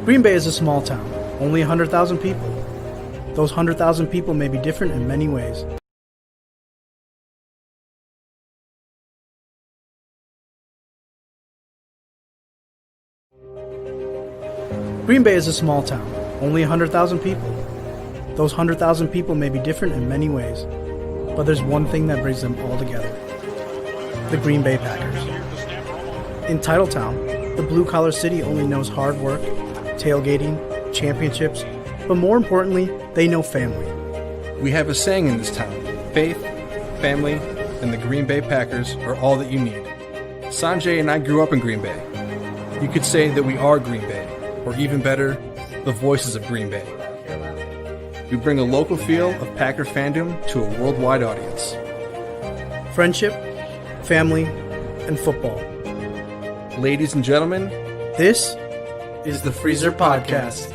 Green Bay is a small town, only 100,000 people. Those 100,000 people may be different in many ways. Green Bay is a small town, only 100,000 people. Those 100,000 people may be different in many ways, but there's one thing that brings them all together: the Green Bay Packers. In Titletown, the blue-collar city only knows hard work, tailgating, championships, but more importantly, they know family. We have a saying in this town: faith, family, and the Green Bay Packers are all that you need. Sanjay and I grew up in Green Bay. You could say that we are Green Bay, or even better, the voices of Green Bay. We bring a local feel of Packer fandom to a worldwide audience. Friendship, family, and football. Ladies and gentlemen, This is the Freezer Podcast.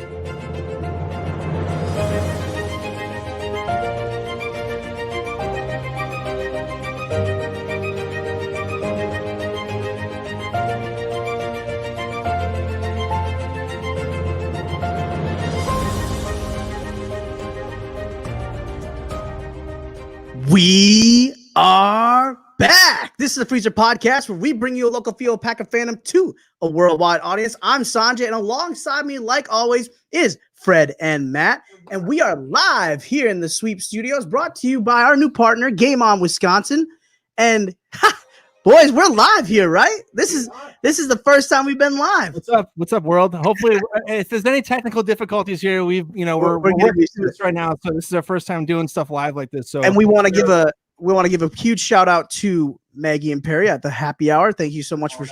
We are back. This is the Freezer Podcast, where we bring you a local feel of Packer fandom to a worldwide audience. I'm Sanjay, and alongside me, like always, is Fred and Matt. And we are live here in the Sweep Studios, brought to you by our new partner, Game On Wisconsin. And boys, we're live here, right? This is the first time we've been live. What's up, world? Hopefully, if there's any technical difficulties here, we're working through this right now. So this is our first time doing stuff live like this. So, and we want to give a huge shout out to Maggie and Perry at the happy hour. Thank you so much for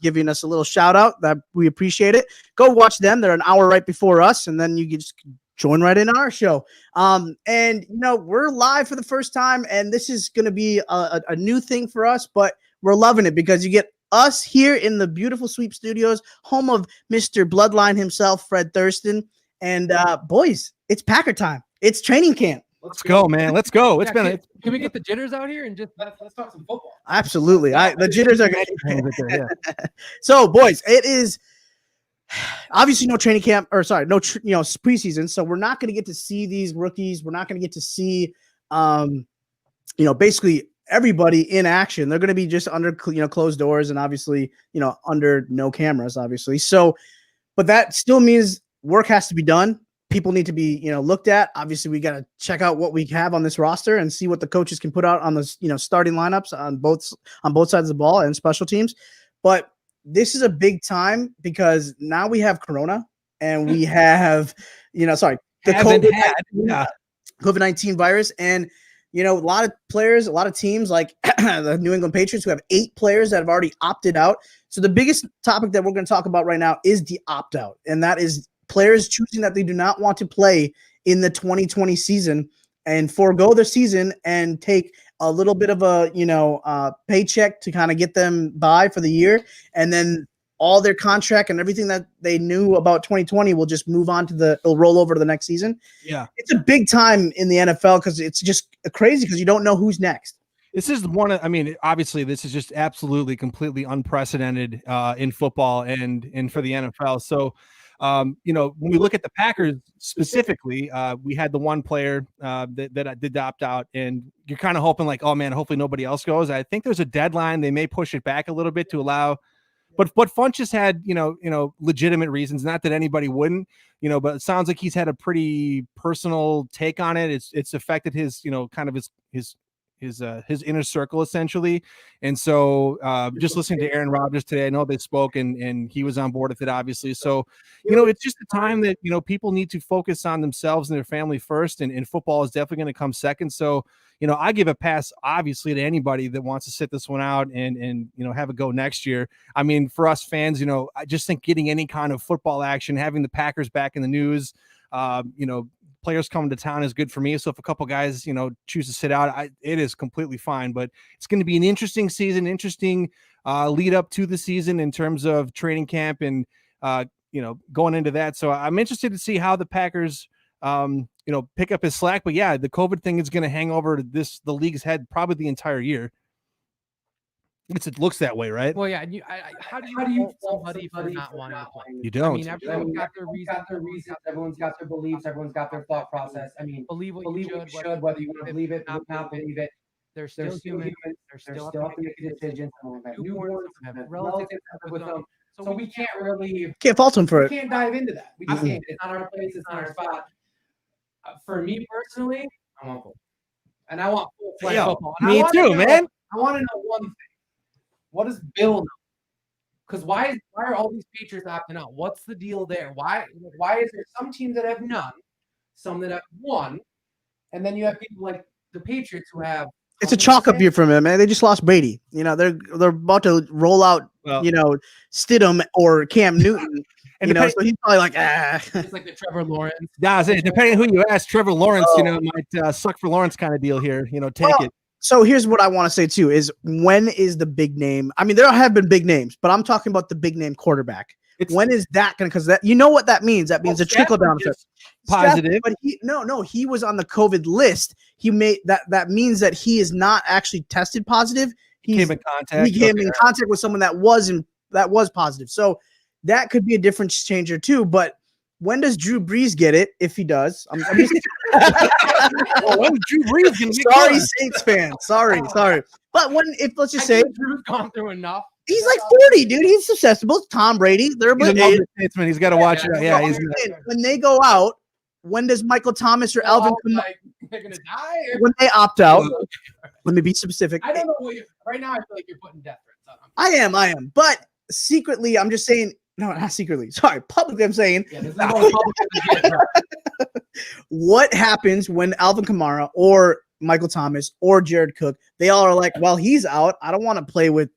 giving us a little shout out. That we appreciate it. Go watch them. They're an hour right before us, and then you can just join right in our show. And we're live for the first time, and this is going to be a new thing for us, but we're loving it because you get us here in the beautiful Sweep Studios, home of Mr. Bloodline himself, Fred Thurston. And boys, it's Packer time. It's training camp. Let's go, man. Let's go. Can we get the jitters out here and just let's talk some football? Absolutely. The jitters are good. So, boys, it is obviously no training camp, or sorry, no preseason. So we're not going to get to see these rookies. We're not going to get to see, basically everybody in action. They're going to be just under closed doors, and obviously under no cameras, obviously. So, but that still means work has to be done. People need to be, looked at. Obviously, we got to check out what we have on this roster and see what the coaches can put out on the, starting lineups on both sides of the ball and special teams. But this is a big time because now we have Corona and we have, the COVID-19 virus. And, a lot of players, a lot of teams like the New England Patriots, who have 8 players that have already opted out. So the biggest topic that we're going to talk about right now is the opt-out. And that is players choosing that they do not want to play in the 2020 season and forego their season and take a little bit of a, paycheck to kind of get them by for the year. And then all their contract and everything that they knew about 2020 will just move on it'll roll over to the next season. Yeah. It's a big time in the NFL because it's just crazy because you don't know who's next. This is obviously this is just absolutely completely unprecedented in football and for the NFL. So, when we look at the Packers specifically, we had the one player that did opt out, and you're kind of hoping like, oh man, hopefully nobody else goes. I think there's a deadline. They may push it back a little bit to allow, but Funch just had, legitimate reasons, not that anybody wouldn't, but it sounds like he's had a pretty personal take on it. It's affected his, kind of his inner circle essentially. And so just listening to Aaron Rodgers today, I know they spoke and he was on board with it, obviously. So, it's just a time that, people need to focus on themselves and their family first, and football is definitely going to come second. So, I give a pass obviously to anybody that wants to sit this one out and have a go next year. I mean, for us fans, I just think getting any kind of football action, having the Packers back in the news, players coming to town is good for me. So if a couple guys, choose to sit out, it is completely fine. But it's going to be an interesting season, interesting lead up to the season in terms of training camp and, going into that. So I'm interested to see how the Packers, pick up his slack. But yeah, the COVID thing is going to hang over the league's head probably the entire year. It looks that way, right? Well, yeah. And how do you fault somebody for not wanting to play? You don't. I mean, everyone's got their reasons. Everyone's got their beliefs. Everyone's got their thought process. I mean, Believe what believe you what you should, should, whether you want to believe it, not believe it. They're They're still still human. human. They're They're still still have to make a decision. Some of them have newborns, some have relatives with them. So we can't really Can't fault him for it. can't dive into that. We just can't. It's not our place. It's not our spot. For me personally, I want football. And I want full-fledged Yo, football. And me too, man. I want to know one thing. What does Bill know? Because why are all these Patriots opting out? What's the deal there? Why is there some teams that have none, some that have one, and then you have people like the Patriots who have. It's a chalk up year for them, man. They just lost Brady. You know, they're about to roll out, Well, Stidham or Cam Newton. and So he's probably like, ah. It's like the Trevor Lawrence. Depending on who you ask, Trevor Lawrence, might suck for Lawrence kind of deal here. Take it. So here's what I want to say too: is when is the big name? I mean, there have been big names, but I'm talking about the big name quarterback. When is that going to? Because what that means? That means a trickle down effect. Positive, but he was on the COVID list. He made that. That means that he is not actually tested positive. He came in contact. He came in contact with someone that was positive. So that could be a difference changer too. But when does Drew Brees get it? If he does, I'm just when Drew Brees can sorry, Saints fan. Sorry. But let's just say Drew's gone through enough. He's like 40, dude. He's susceptible. Tom Brady. They're statesman. He's got to watch it. Yeah, when they go out. When does Michael Thomas or Alvin they're gonna die? When they opt out? Let me be specific. I don't know right now. I feel like you're putting death threats on I them. am. But secretly, I'm just saying. No, not secretly. Sorry, publicly, I'm saying. What happens when Alvin Kamara or Michael Thomas or Jared Cook? They all are like, well, he's out. I don't want to play with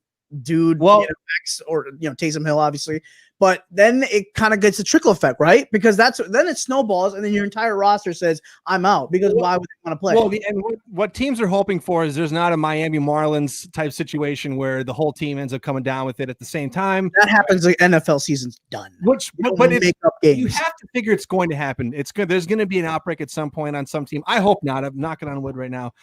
dude. Well, X or Taysom Hill, obviously. But then it kind of gets a trickle effect, right? Because then it snowballs, and then your entire roster says, "I'm out." Because why would they want to play? Well, and what teams are hoping for is there's not a Miami Marlins type situation where the whole team ends up coming down with it at the same time. That happens. The NFL season's done. But make up games. You have to figure it's going to happen. It's good. There's going to be an outbreak at some point on some team. I hope not. I'm knocking on wood right now.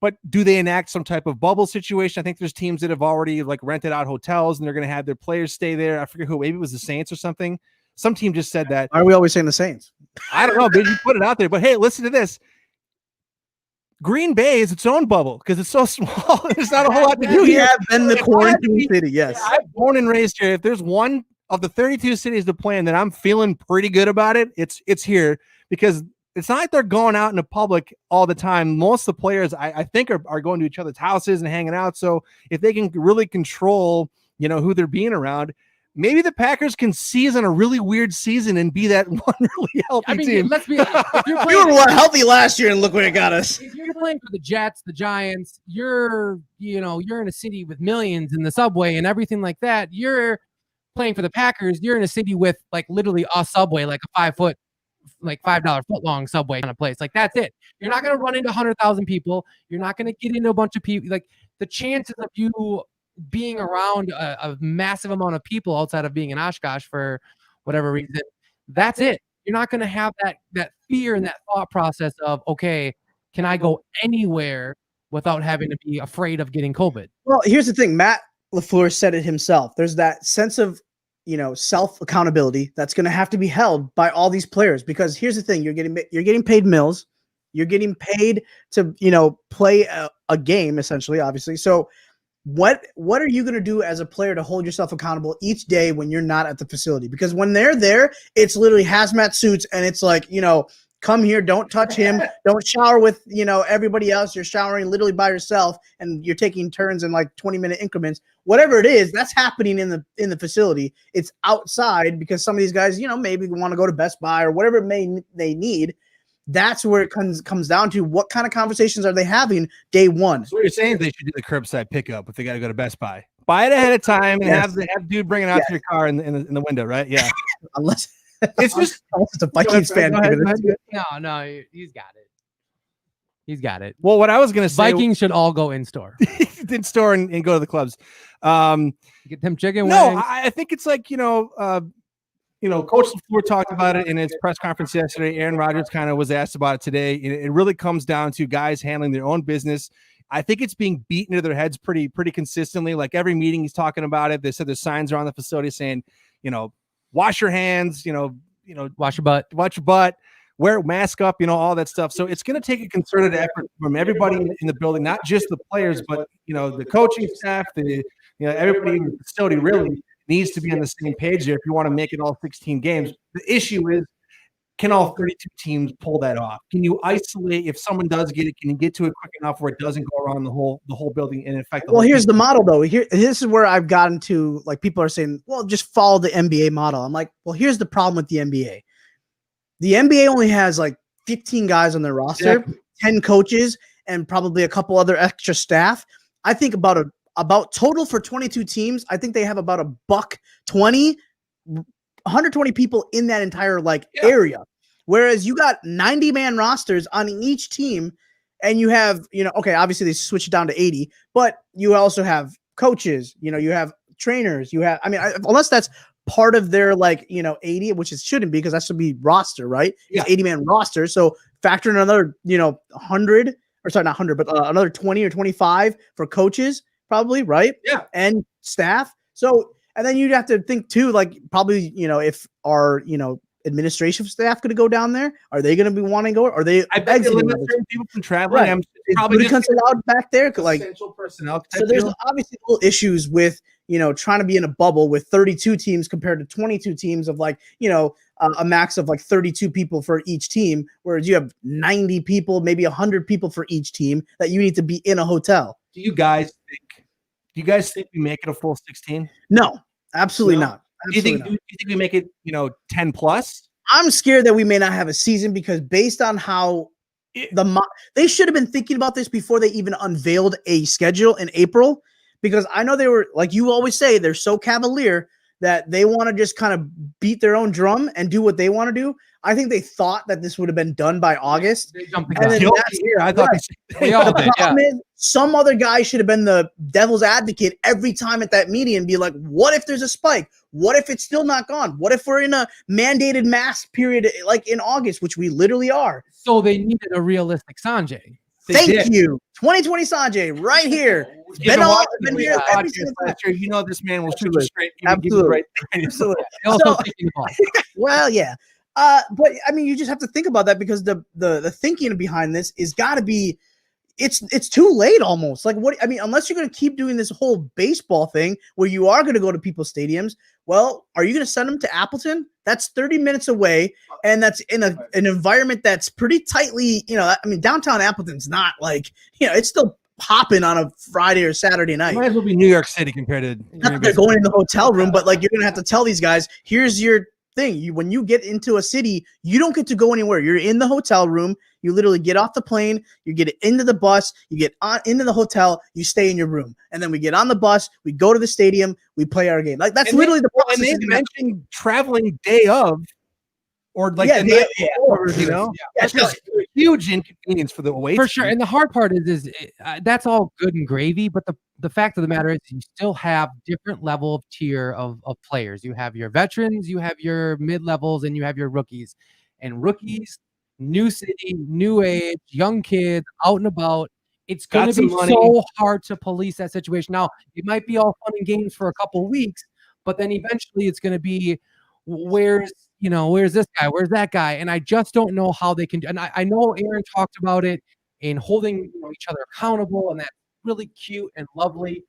But do they enact some type of bubble situation? I think there's teams that have already rented out hotels and they're going to have their players stay there. I forget who. Maybe it was the Saints or something. Some team just said that. Why are we always saying the Saints? I don't know, but you put it out there. But hey, listen to this. Green Bay is its own bubble because it's so small. There's not a whole lot to do here. We have been the quarantine city. Yes, I'm born and raised here. If there's one of the 32 cities to play in that I'm feeling pretty good about it, it's here because. It's not like they're going out in the public all the time. Most of the players, I think, are going to each other's houses and hanging out. So if they can really control, who they're being around, maybe the Packers can season a really weird season and be that one really healthy team. Let's be honest. We were healthy last year, and look where it got us. If you're playing for the Jets, the Giants, you're in a city with millions in the subway and everything like that. You're playing for the Packers. You're in a city with literally a subway, like a 5 foot. Like $5 foot long subway kind of place. That's it. You're not going to run into 100,000 people. You're not going to get into a bunch of people. The chances of you being around a massive amount of people outside of being in Oshkosh for whatever reason, that's it. You're not going to have that fear and that thought process of, okay, can I go anywhere without having to be afraid of getting COVID? Well, here's the thing. Matt LaFleur said it himself. There's that sense of self accountability that's going to have to be held by all these players, because here's the thing: you're getting paid mills, you're getting paid to play a game essentially, obviously. So what are you going to do as a player to hold yourself accountable each day when you're not at the facility? Because when they're there, it's literally hazmat suits, and it's like, come here, don't touch him, don't shower with everybody else. You're showering literally by yourself, and you're taking turns in 20-minute increments. Whatever it is, that's happening in the facility. It's outside because some of these guys, maybe want to go to Best Buy or whatever they need. That's where it comes down to what kind of conversations are they having day one. So what you're saying is they should do the curbside pickup if they got to go to Best Buy. Buy it ahead of time and have dude bring it out to your car in the window, right? Yeah. Unless it's just a Vikings fan. No, he's got it. He's got it. Well, what I was going to say, Vikings should all go in store. in store and go to the clubs. Get them chicken wings. No, I think it's Coach LaFleur talked about it in his press conference yesterday. Aaron Rodgers kind of was asked about it today. It really comes down to guys handling their own business. I think it's being beaten into their heads pretty consistently. Like every meeting he's talking about it. They said there's signs around the facility saying, wash your hands, Wash your butt. Wear a mask up, all that stuff. So it's going to take a concerted effort from everybody in the building, not just the players, but the coaching staff, everybody in the facility really needs to be on the same page there if you want to make it all 16 games. The issue is, can all 32 teams pull that off? Can you isolate if someone does get it? Can you get to it quick enough where it doesn't go around the whole building and affect the Well, whole here's team? the model though. This is where I've gotten to, like, people are saying, well, just follow the NBA model. I'm like, well, here's the problem with the NBA. The NBA only has like 15 guys on their roster, Exactly. 10 coaches, and probably a couple other extra staff. I think about total for 22 teams. I think they have about $120 people in that entire area. Whereas you got 90-man rosters on each team, and you have, okay, obviously they switch it down to 80, but you also have coaches, you have trainers, unless that's part of their 80, which it shouldn't be, because that should be roster, right? Yeah. It's 80-man roster. So factor in another, 100, or sorry, not 100, but another 20 or 25 for coaches, probably, right? Yeah. And staff. So, and then you'd have to think too, probably, if our, administration staff going to go down there? Are they going to be wanting to go? Are they? I bet they limit certain people from traveling. Right. I'm Is probably just allowed back there. essential personnel. So there's obviously little issues with, trying to be in a bubble with 32 teams compared to 22 teams of a max of 32 people for each team, whereas you have 90 people, maybe 100 people for each team that you need to be in a hotel. Do you guys think we make it a full 16? No, absolutely No? not. Do you think we make it, 10 plus? I'm scared that we may not have a season, because based on how they should have been thinking about this before they even unveiled a schedule in April, because I know they were, like you always say, they're so cavalier that they want to just kind of beat their own drum and do what they want to do. I think they thought that this would have been done by August. They jumped the And gun. then that's- I thought right. We all The did, yeah. problem is, some other guy should have been the devil's advocate every time at that meeting and be like, what if there's a spike? What if it's still not gone? What if we're in a mandated mask period like in August, which we literally are? So they needed a realistic Sanjay. Thank you. 2020 Sanjay right here. Been here every single time. This man will shoot you straight. Absolutely. Absolutely. They also So- taking the ball. Well, yeah. But I mean, you just have to think about that, because the thinking behind this is got to be, it's too late almost. Unless you're going to keep doing this whole baseball thing where you are going to go to people's stadiums, well, are you going to send them to Appleton? That's 30 minutes away, and that's in an environment that's pretty tightly, downtown Appleton's not it's still popping on a Friday or Saturday night. Might as well be New York City compared to. Not that they're going in the hotel room, but you're going to have to tell these guys, here's your thing. When you get into a city, you don't get to go anywhere. You're in the hotel room. You literally get off the plane, you get into the bus, you get into the hotel, you stay in your room. And then we get on the bus, we go to the stadium, we play our game. That's literally the process. And they mentioned traveling day of, or the night before, That's just a huge inconvenience for the away For team. sure. And the hard part is that's all good and gravy, but the fact of the matter is you still have different level of tier of players. You have your veterans, you have your mid-levels, and you have your rookies. And rookies, new city, new age, young kids, out and about. It's going Got to be some money. so hard to police that situation. Now, it might be all fun and games for a couple weeks, but then eventually it's going to be, where's this guy? Where's that guy? And I just don't know how they can do. And I know Aaron talked about it in holding each other accountable, and that's really cute and lovely.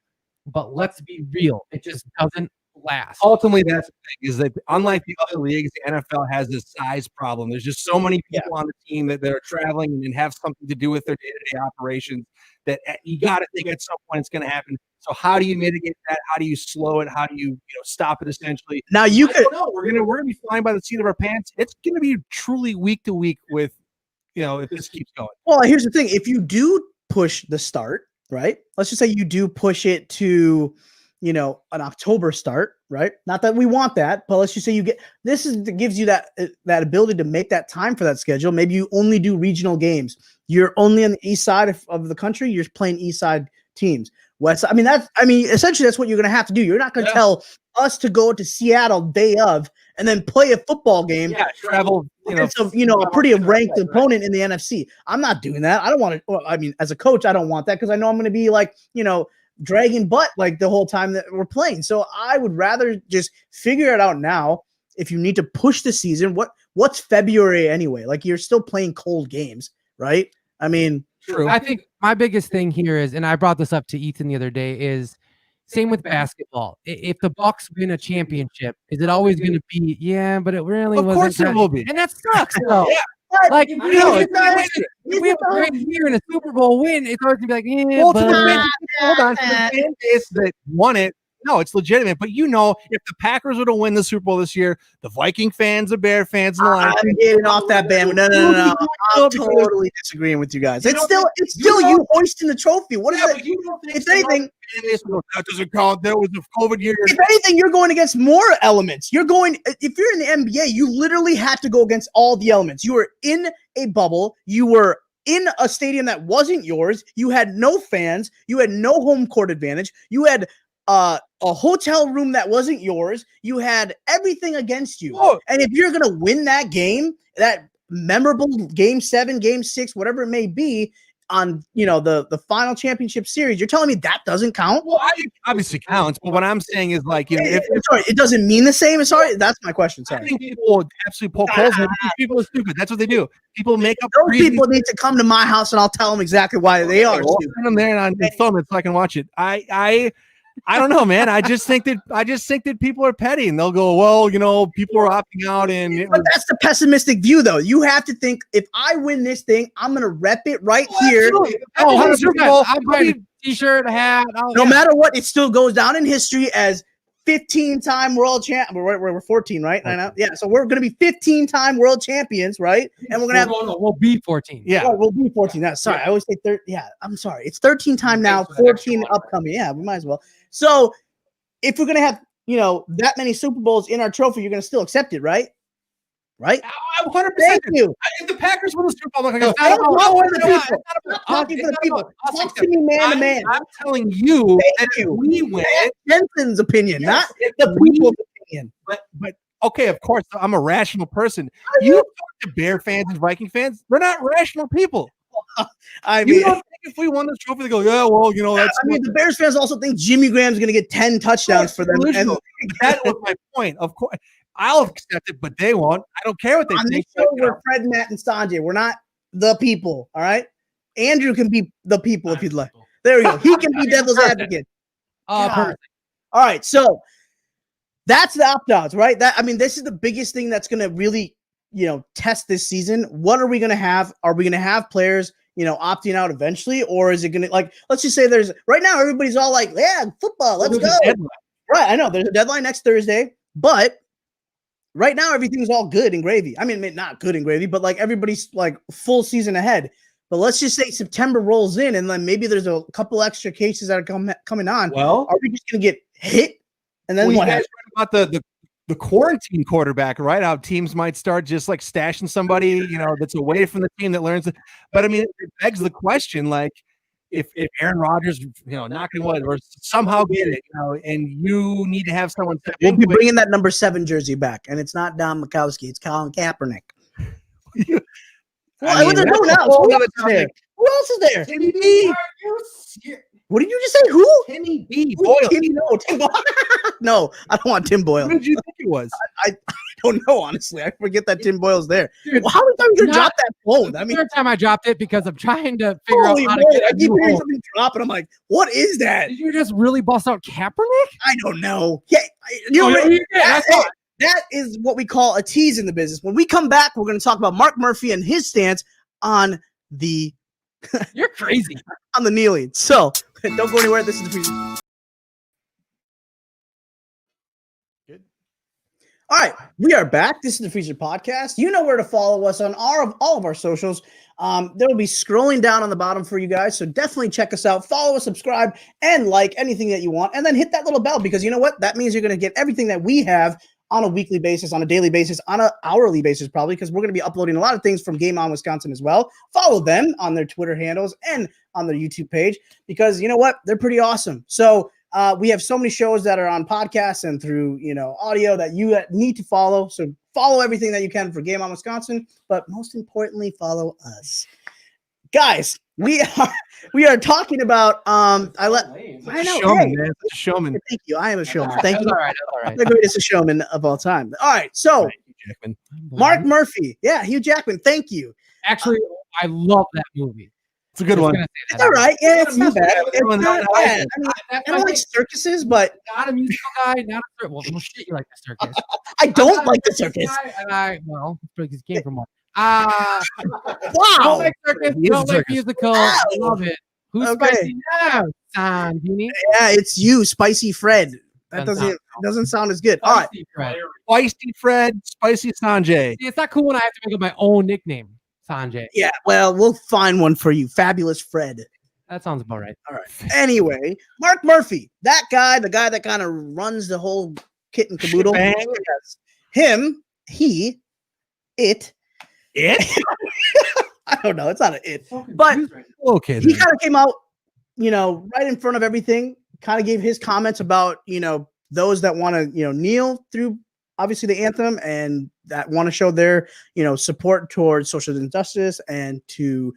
But let's be real, it just doesn't last. Ultimately, that's the thing, is that unlike the other leagues, the NFL has this size problem. There's just so many people on the team that are traveling and have something to do with their day-to-day operations that you got to think at some point it's going to happen. So how do you mitigate that? How do you slow it? How do you stop it essentially? Now I don't know. We're gonna be flying by the seat of our pants. It's gonna be truly week to week with if this keeps going. Well, here's the thing. If you do push the start, right? Let's just say you do push it to, an October start, right? Not that we want that, but let's just say gives you that ability to make that time for that schedule. Maybe you only do regional games. You're only on the east side of the country. You're playing east side teams. West. Essentially that's what you're going to have to do. You're not going to tell us to go to Seattle day of and then play a football game. Yeah, travel It's a pretty ranked opponent in the NFC. I'm not doing that. I don't want to. Well, I mean, as a coach, I don't want that because I know I'm going to be like, dragging butt like the whole time that we're playing. So I would rather just figure it out now. If you need to push the season, what's February anyway? Like you're still playing cold games, right? I mean, true. I think my biggest thing here is, and I brought this up to Ethan the other day, is same with basketball. If the Bucks win a championship, is it always going to be? Yeah, but it really wasn't. Of course it will be, and that sucks. Though. Yeah. Like if we have a great year and a Super Bowl win, it's always gonna be like, yeah. Well, hold on, the fan base that won it. No, it's legitimate. But if the Packers were to win the Super Bowl this year, the Viking fans, the Bear fans, and the Lions. I'm getting off that band. No. I'm totally disagreeing with you guys. It's still you hoisting the trophy. What is it? If anything, that doesn't count. There was a COVID year. If anything, you're going against more elements. If you're in the NBA, you literally had to go against all the elements. You were in a bubble. You were in a stadium that wasn't yours. You had no fans. You had no home court advantage. You had a hotel room that wasn't yours. You had everything against you. Oh. And if you're going to win that game, that memorable game 7, game 6, whatever it may be on, the final championship series, you're telling me that doesn't count? Well, it obviously counts, but what I'm saying is like, sorry, it doesn't mean the same. Sorry, that's my question. Sorry. I think people absolutely poke holes in it because people are stupid. That's what they do. People make up. Those people need to come to my house and I'll tell them exactly why they are. Send them there and on film it so I can watch it. I don't know, man. I just think that people are petty and they'll go, well, people are opting out. But that's the pessimistic view, though. You have to think, if I win this thing, I'm going to rep it right here. I'm buying a t-shirt, a hat. No matter what, it still goes down in history as 15-time world champ. We're 14, right? Okay. Yeah, so we're going to be 15-time world champions, right? And we're going to have. We'll be 14. Yeah, we'll be 14. No, sorry, I always say 13. Yeah, I'm sorry. It's 13 time now, 14 upcoming. Yeah, we might as well. So if we're going to have, that many Super Bowls in our trophy, you're going to still accept it, right? Right? I'm 100%. Thank you. If the Packers win the Super Bowl, I'm talking for the people. Talk to me man to man. I'm telling you that we win. Jensen's opinion, not the people's opinion. But okay, of course, I'm a rational person. You talk to Bear fans and Viking fans, they're not rational people. I mean, you don't think if we won this trophy, they go, yeah, well, that's. I mean, the Bears fans also think Jimmy Graham's going to get 10 touchdowns for them. And that was my point. Of course, I'll accept it, but they won't. I don't care what they think. We're Fred, Matt, and Sanjay. We're not the people. All right. Andrew can be the people if you'd like. There we go. He can be devil's advocate. All right. So that's the opt-outs, right? This is the biggest thing that's going to really, test this season. What are we going to have? Are we going to have players, opting out eventually? Or is it going to, let's just say right now, everybody's all like, yeah, football, let's go. Right. I know there's a deadline next Thursday, but right now, everything's all good and gravy. I mean, not good and gravy, but everybody's full season ahead. But let's just say September rolls in and then maybe there's a couple extra cases that are coming on. Well, are we just going to get hit? And then what happens? About the quarantine quarterback, right? How teams might start just stashing somebody, that's away from the team that learns it. But I mean, it begs the question, if Aaron Rodgers, knocking wood, or somehow get it, and you need to have someone. We'll be bringing that number 7 jersey back, and it's not Don Mikowski, it's Colin Kaepernick. Who else is there? Timmy B. What did you just say? Who? Timmy B. Boyle. Tim Boyle. No, I don't want Tim Boyle. Who did you think it was? I don't know, honestly. I forget that Tim Boyle's there. Dude, how many times did you drop that phone? The third time I dropped it because I'm trying to figure out how to get I keep hearing something drop, and I'm like, what is that? Did you just really bust out Kaepernick? I don't know. Yeah, that is what we call a tease in the business. When we come back, we're going to talk about Mark Murphy and his stance on the You're crazy. on the kneeling. So don't go anywhere. This is the preseason. Good. All right, we are back. This is the Freezer Podcast. You know where to follow us on all of our socials. There will be scrolling down on the bottom for you guys. So definitely check us out. Follow us, subscribe, and like anything that you want. And then hit that little bell because you know what? That means you're going to get everything that we have on a weekly basis, on a daily basis, on an hourly basis probably, because we're going to be uploading a lot of things from Game On Wisconsin as well. Follow them on their Twitter handles and on their YouTube page because you know what? They're pretty awesome. So we have so many shows that are on podcasts and through, audio that you need to follow. So Follow everything that you can for Game On Wisconsin, but most importantly, follow us. Guys, we are talking about I know. Showman, Hey, man. Such a showman. thank you. I am a showman. Thank That's you. all right. That's all right. The greatest showman of all time. All right, so Thank you, Jackman. Mark Murphy. Yeah, Hugh Jackman. Thank you. Actually, I love that movie. It's a good Just one. gonna say It's that. all right. Yeah, it's not bad. It's Everyone's not not bad. I mean, That I don't might like be- circuses, but not a musical guy, not a well, shit, you like the circus. I don't not like the a circus. guy, and well, because it came from one. I don't Wow. like circus. He is a Don't like circus. musical. I love it. Who's Okay. spicy now? Sanjay. Yeah, it's you, Spicy Fred. That doesn't sound as good. All right. Fred. Spicy Fred, Spicy Sanjay. See, it's not cool when I have to make up my own nickname, Sanjay. Yeah, well, we'll find one for you. Fabulous Fred. That sounds about right. All right. Anyway, Mark Murphy, that guy, the guy that kind of runs the whole kit and caboodle. Shebang. Yes. Him, it. I don't know. It's not an it. But Okay, he then. kind of came out, right in front of everything, kind of gave his comments about, those that want to, kneel through obviously the anthem and that want to show their, support towards social injustice and to,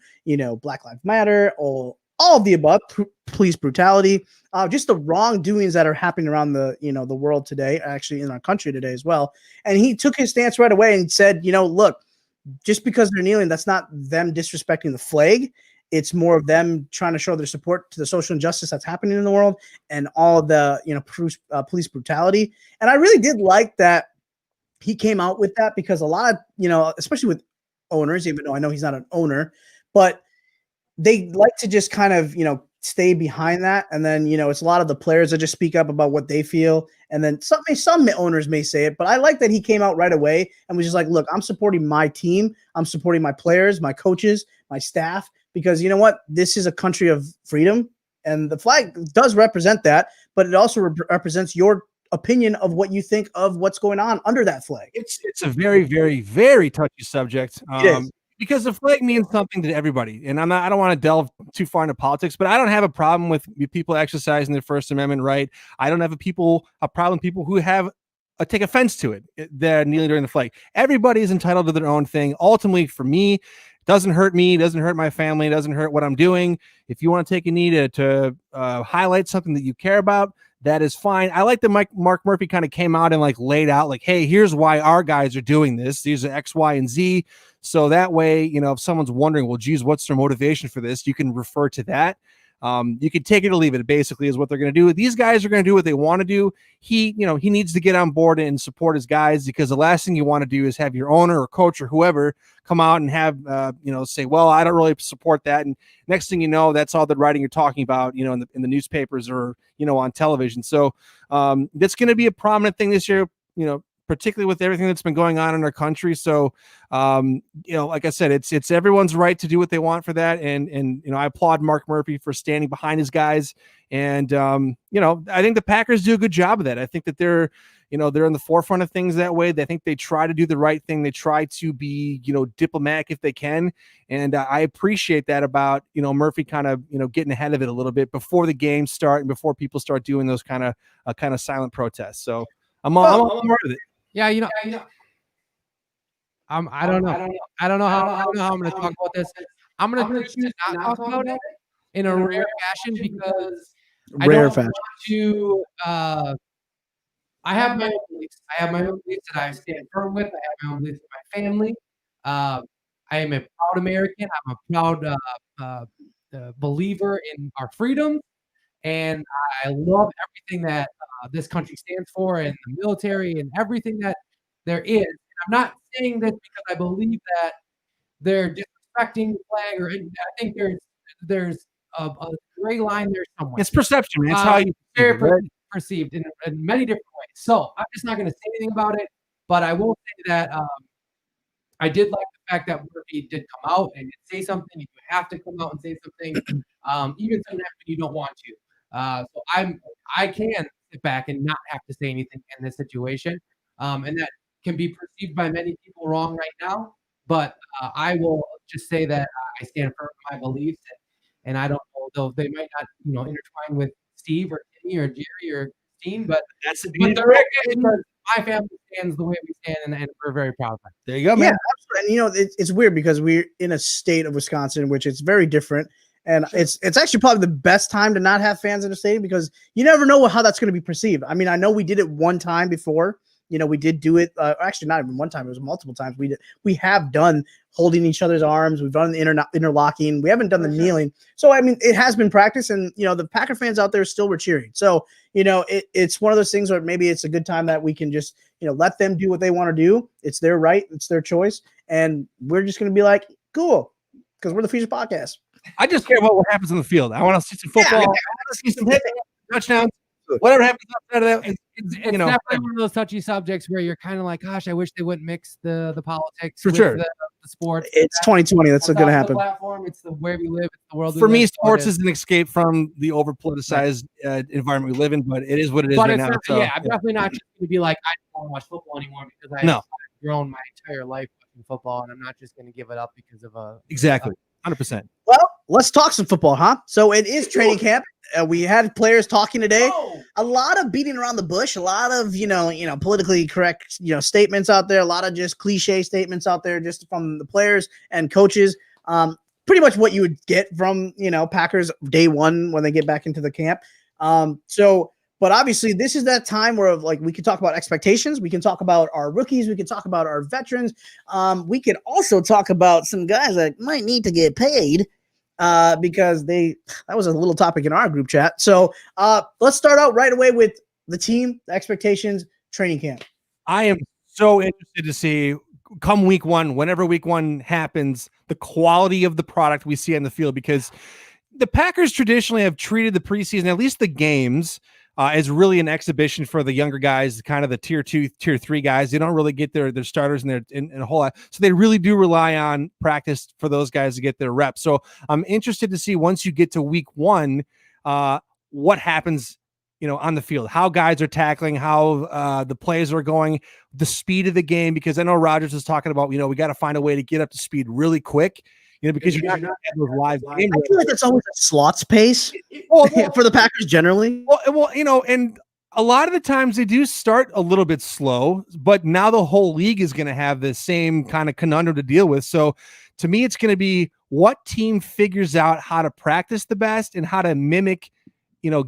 Black Lives Matter, all of the above, police brutality, just the wrongdoings that are happening around the, the world today, actually in our country today as well. And he took his stance right away and said, look, just because they're kneeling, that's not them disrespecting the flag. It's more of them trying to show their support to the social injustice that's happening in the world and all of the, police brutality. And I really did like that he came out with that because a lot of, especially with owners, even though I know he's not an owner, but they like to just kind of, stay behind that. And then, it's a lot of the players that just speak up about what they feel. And then some owners may say it, but I like that he came out right away and was just like, look, I'm supporting my team. I'm supporting my players, my coaches, my staff, because you know what? This is a country of freedom and the flag does represent that, but it also represents your opinion of what you think of what's going on under that flag. It's a very, very, very touchy subject. It is. Because the flag means something to everybody. And I don't want to delve too far into politics, but I don't have a problem with people exercising their First Amendment right. I don't have a problem with people who have take offense to it. They're kneeling during the flag. Everybody is entitled to their own thing. Ultimately, for me, doesn't hurt me, doesn't hurt my family, doesn't hurt what I'm doing. If you want to take a knee to highlight something that you care about, that is fine. I like that Mark Murphy kind of came out and laid out hey, here's why our guys are doing this. These are X, Y, and Z. So that way, if someone's wondering, well, geez, what's their motivation for this? You can refer to that. You can take it or leave it. Basically, is what they're going to do. These guys are going to do what they want to do. He needs to get on board and support his guys because the last thing you want to do is have your owner or coach or whoever come out and have say, well, I don't really support that. And next thing you know, that's all the writing you're talking about, in the newspapers or on television. So that's going to be a prominent thing this year. Particularly with everything that's been going on in our country. So, like I said, it's everyone's right to do what they want for that. And I applaud Mark Murphy for standing behind his guys. And, I think the Packers do a good job of that. I think that they're in the forefront of things that way. They think they try to do the right thing. They try to be, diplomatic if they can. And I appreciate that about, Murphy kind of, getting ahead of it a little bit before the games start and before people start doing those kind of silent protests. So I'm all part of it. Yeah, I don't know. I don't know how I'm going to talk about this. I'm going to choose not talk about it in a rare fashion because I don't want to. I have my own beliefs. I have my own beliefs that I stand firm with. I have my own beliefs with my family. I am a proud American. I'm a proud believer in our freedom, and I love everything that this country stands for and the military and everything that there is. I'm not saying this because I believe that they're disrespecting the flag or anything. I think there's a gray line there somewhere. It's perception, man. It's how you perceived in many different ways. So I'm just not going to say anything about it, but I will say that I did like the fact that Murphy did come out and say something. You have to come out and say something, even sometimes when you don't want to. So I can sit back and not have to say anything in this situation, and that can be perceived by many people wrong right now. But I will just say that I stand firm in my beliefs, and I don't know though they might not intertwine with Steve or Timmy or Jerry or Christine, but that's my family stands the way we stand, and we're very proud of it. There you go, Yeah, man. absolutely. And it's weird because we're in a state of Wisconsin, which it's very different. And it's actually probably the best time to not have fans in the stadium because you never know how that's going to be perceived. I mean, I know we did it one time before. We did do it. Actually, not even one time. It was multiple times. We have done holding each other's arms. We've done the interlocking. We haven't done the kneeling. So, I mean, it has been practiced. And, the Packer fans out there still were cheering. So, it's one of those things where maybe it's a good time that we can just, let them do what they want to do. It's their right. It's their choice. And we're just going to be like, cool, because we're the Feature Podcast. I just care about what happens on the field. I want to see some football. I want to see some touchdowns. Whatever happens outside of that, it's definitely one of those touchy subjects where you're kind of like, gosh, I wish they wouldn't mix the politics for with sure. the sports. It's 2020. That's going to happen. Platform. It's the where we live. It's the world. For me, sports is an escape from the over politicized environment we live in, but it is what it is right now. So, I'm definitely not just going to be like, I don't want to watch football anymore because I've grown my entire life watching football, and I'm not just going to give it up because of a 100%. Well, let's talk some football, huh? So it is training camp. We had players talking today. A lot of beating around the bush, a lot of politically correct statements out there, a lot of just cliche statements out there, just from the players and coaches. Pretty much what you would get from Packers day one when they get back into the camp. But obviously, this is that time where we can talk about expectations. We can talk about our rookies. We can talk about our veterans. We can also talk about some guys that might need to get paid because that was a little topic in our group chat. So let's start out right away with the team, the expectations, training camp. I am so interested to see come week one, whenever week one happens, the quality of the product we see on the field, because the Packers traditionally have treated the preseason, at least the games, as really an exhibition for the younger guys, kind of the tier 2, tier 3 guys. They don't really get their starters in a whole lot. So they really do rely on practice for those guys to get their reps. So I'm interested to see once you get to week one, what happens, on the field, how guys are tackling, how the plays are going, the speed of the game, because I know Rodgers was talking about, we got to find a way to get up to speed really quick. Because you're not going to have those live games. I feel like it's always a slots pace for the Packers generally. Well, and a lot of the times they do start a little bit slow, but now the whole league is going to have the same kind of conundrum to deal with. So to me, it's going to be what team figures out how to practice the best and how to mimic,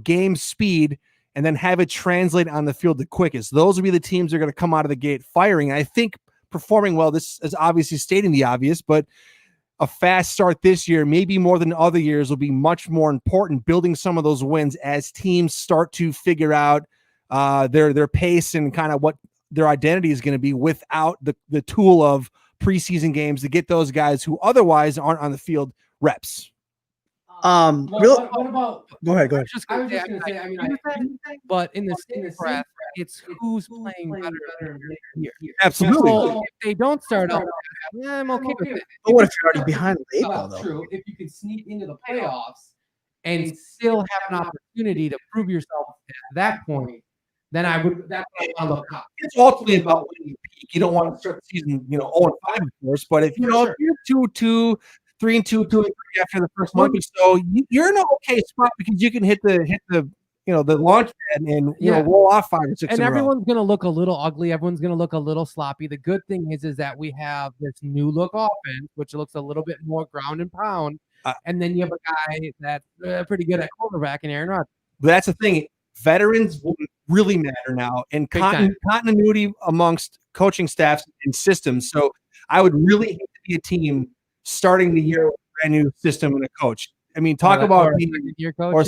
game speed and then have it translate on the field the quickest. Those will be the teams that are going to come out of the gate firing. I think performing well, this is obviously stating the obvious, but a fast start this year, maybe more than other years, will be much more important, building some of those wins as teams start to figure out their pace and kind of what their identity is going to be without the tool of preseason games to get those guys who otherwise aren't on the field reps. What about? Go ahead. I was just going to say, I mean, but in the same breath, it's who's playing better here. Absolutely. So if they don't start out, I'm okay with it. But what if you're already behind the 8 ball, though? True. If you can sneak into the playoffs and still have an opportunity to prove yourself at that point, then I would. That's what I want to look up. It's ultimately about when you peak. You don't want to start the season, 0-5, of course. But if if you're 2-2, 3-2, 2-3 after the first month or so, you're in an okay spot because you can hit the the launch pad and roll off 5 or 6. And everyone's gonna look a little ugly. Everyone's gonna look a little sloppy. The good thing is that we have this new look offense, which looks a little bit more ground and pound. And then you have a guy that's pretty good at quarterback in Aaron Rodgers. But that's the thing. Veterans will really matter now, and continuity amongst coaching staffs and systems. So I would really hate to be a team starting the year with a brand new system and a coach. I mean, talk about your coach.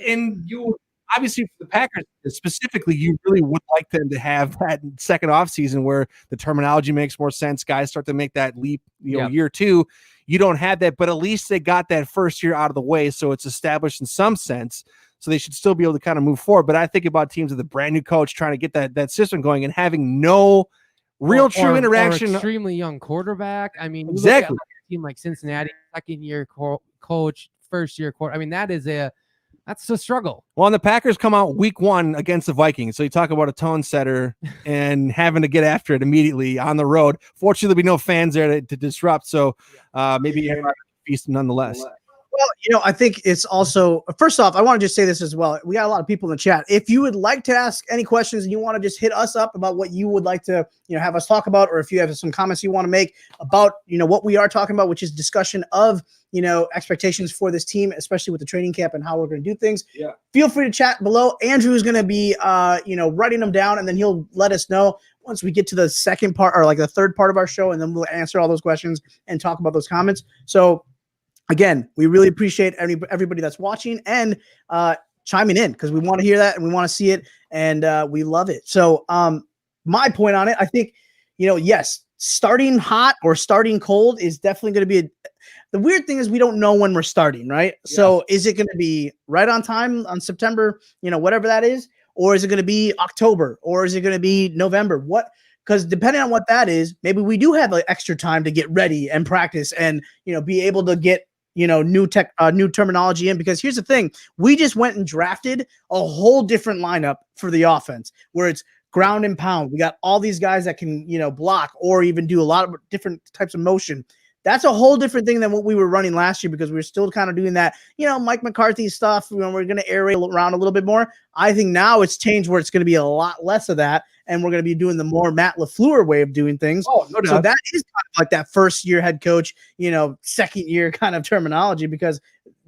And you obviously for the Packers specifically, you really would like them to have that second offseason where the terminology makes more sense. Guys start to make that leap, year 2. You don't have that, but at least they got that first year out of the way, so it's established in some sense. So they should still be able to kind of move forward. But I think about teams with a brand new coach trying to get that system going and having no real true interaction. Or extremely young quarterback. I mean, exactly. Look at a team like Cincinnati, second-year coach, first-year quarterback. I mean, that's a struggle. Well, and the Packers come out week 1 against the Vikings. So you talk about a tone setter and having to get after it immediately on the road. Fortunately, there'll be no fans there to disrupt. So maybe feast nonetheless. Well, I think it's also, first off, I want to just say this as well. We got a lot of people in the chat. If you would like to ask any questions and you want to just hit us up about what you would like to, have us talk about, or if you have some comments you want to make about, what we are talking about, which is discussion of, expectations for this team, especially with the training camp and how we're going to do things. Yeah. Feel free to chat below. Andrew is going to be, writing them down, and then he'll let us know once we get to the second part, or like the third part of our show, and then we'll answer all those questions and talk about those comments. So, again, we really appreciate everybody that's watching and chiming in, because we want to hear that and we want to see it, and we love it. So my point on it, I think, yes, starting hot or starting cold is definitely going to be the weird thing is we don't know when we're starting, right? Yeah. So is it going to be right on time on September, whatever that is, or is it going to be October, or is it going to be November? Because depending on what that is, maybe we do have like extra time to get ready and practice and, be able to get, new terminology in. Because here's the thing, we just went and drafted a whole different lineup for the offense where it's ground and pound. We got all these guys that can, block or even do a lot of different types of motion. That's a whole different thing than what we were running last year, because we were still kind of doing that, Mike McCarthy stuff. We're going to air raid around a little bit more. I think now it's changed where it's going to be a lot less of that, and we're going to be doing the more Matt LaFleur way of doing things. Oh, no doubt. So that is kind of like that first year head coach, second year kind of terminology, because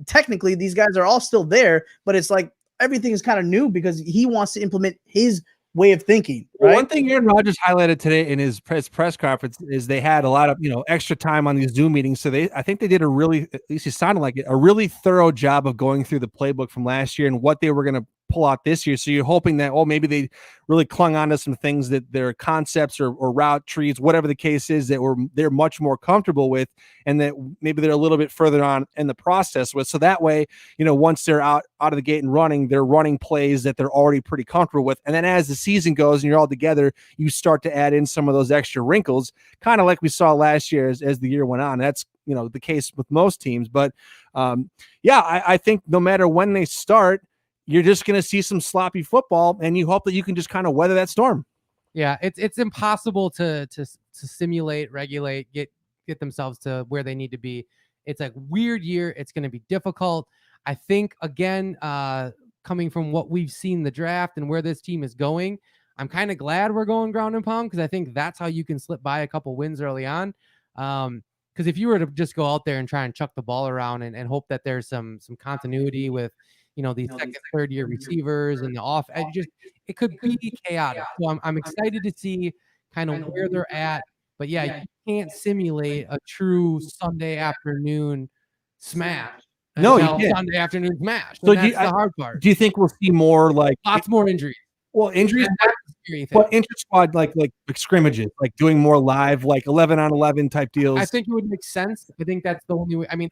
technically these guys are all still there, but it's like everything is kind of new because he wants to implement his way of thinking, right? One thing Aaron Rodgers highlighted today in his press conference is they had a lot of, extra time on these Zoom meetings. So I think they did a really, at least it sounded like it, a really thorough job of going through the playbook from last year and what they were going to pull out this year. So you're hoping that, maybe they really clung on to some things that their concepts or route trees, whatever the case is, that they're much more comfortable with, and that maybe they're a little bit further on in the process with. So that way, once they're out of the gate and running, they're running plays that they're already pretty comfortable with. And then as the season goes and you're all together, you start to add in some of those extra wrinkles, kind of like we saw last year as the year went on. That's, the case with most teams. But I think no matter when they start, you're just going to see some sloppy football, and you hope that you can just kind of weather that storm. Yeah, it's impossible to simulate, regulate, get themselves to where they need to be. It's a weird year. It's going to be difficult. I think, again, coming from what we've seen the draft and where this team is going, I'm kind of glad we're going ground and pound, because I think that's how you can slip by a couple wins early on. Because if you were to just go out there and try and chuck the ball around and hope that there's some continuity with these second, third year receivers and the off, it could be chaotic. So I'm excited to see kind of where they're at. But yeah, you can't simulate a true Sunday afternoon smash. No, you can't. Sunday afternoon smash. So that's the hard part. Do you think we'll see more like lots more injuries? Well, injuries, but inter-squad like scrimmages, like doing more live, like 11-on-11 type deals. I think it would make sense. I think that's the only way. I mean,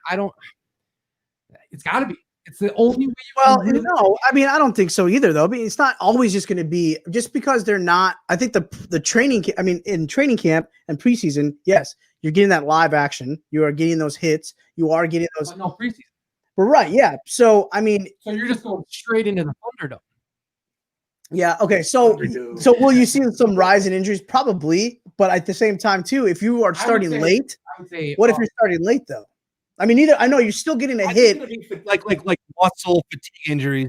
it's got to be. It's the only way. No, I mean, I don't think so either, though. I mean, it's not always just going to be just because they're not. I think the training. I mean, in training camp and preseason, yes, you're getting that live action. You are getting those hits. You are getting those. But no preseason. But right, yeah. So I mean, so you're just going straight into the Thunderdome. Yeah. Okay. So will you see some rise in injuries? Probably, but at the same time, too, if you are starting late, what if you're starting late though? I mean, I know you're still getting a hit, like muscle fatigue injuries,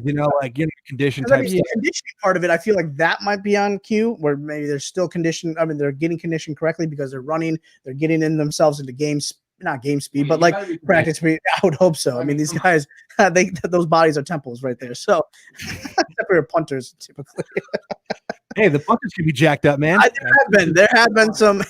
condition type. The conditioning part of it, I feel like that might be on cue, where maybe they're still conditioned. I mean, they're getting conditioned correctly because they're running, they're getting in themselves into games. Not game speed, but like practice speed. I would hope so. I mean, these guys, those bodies are temples right there. So, except for punters, typically. Hey, the punters can be jacked up, man. There have been some.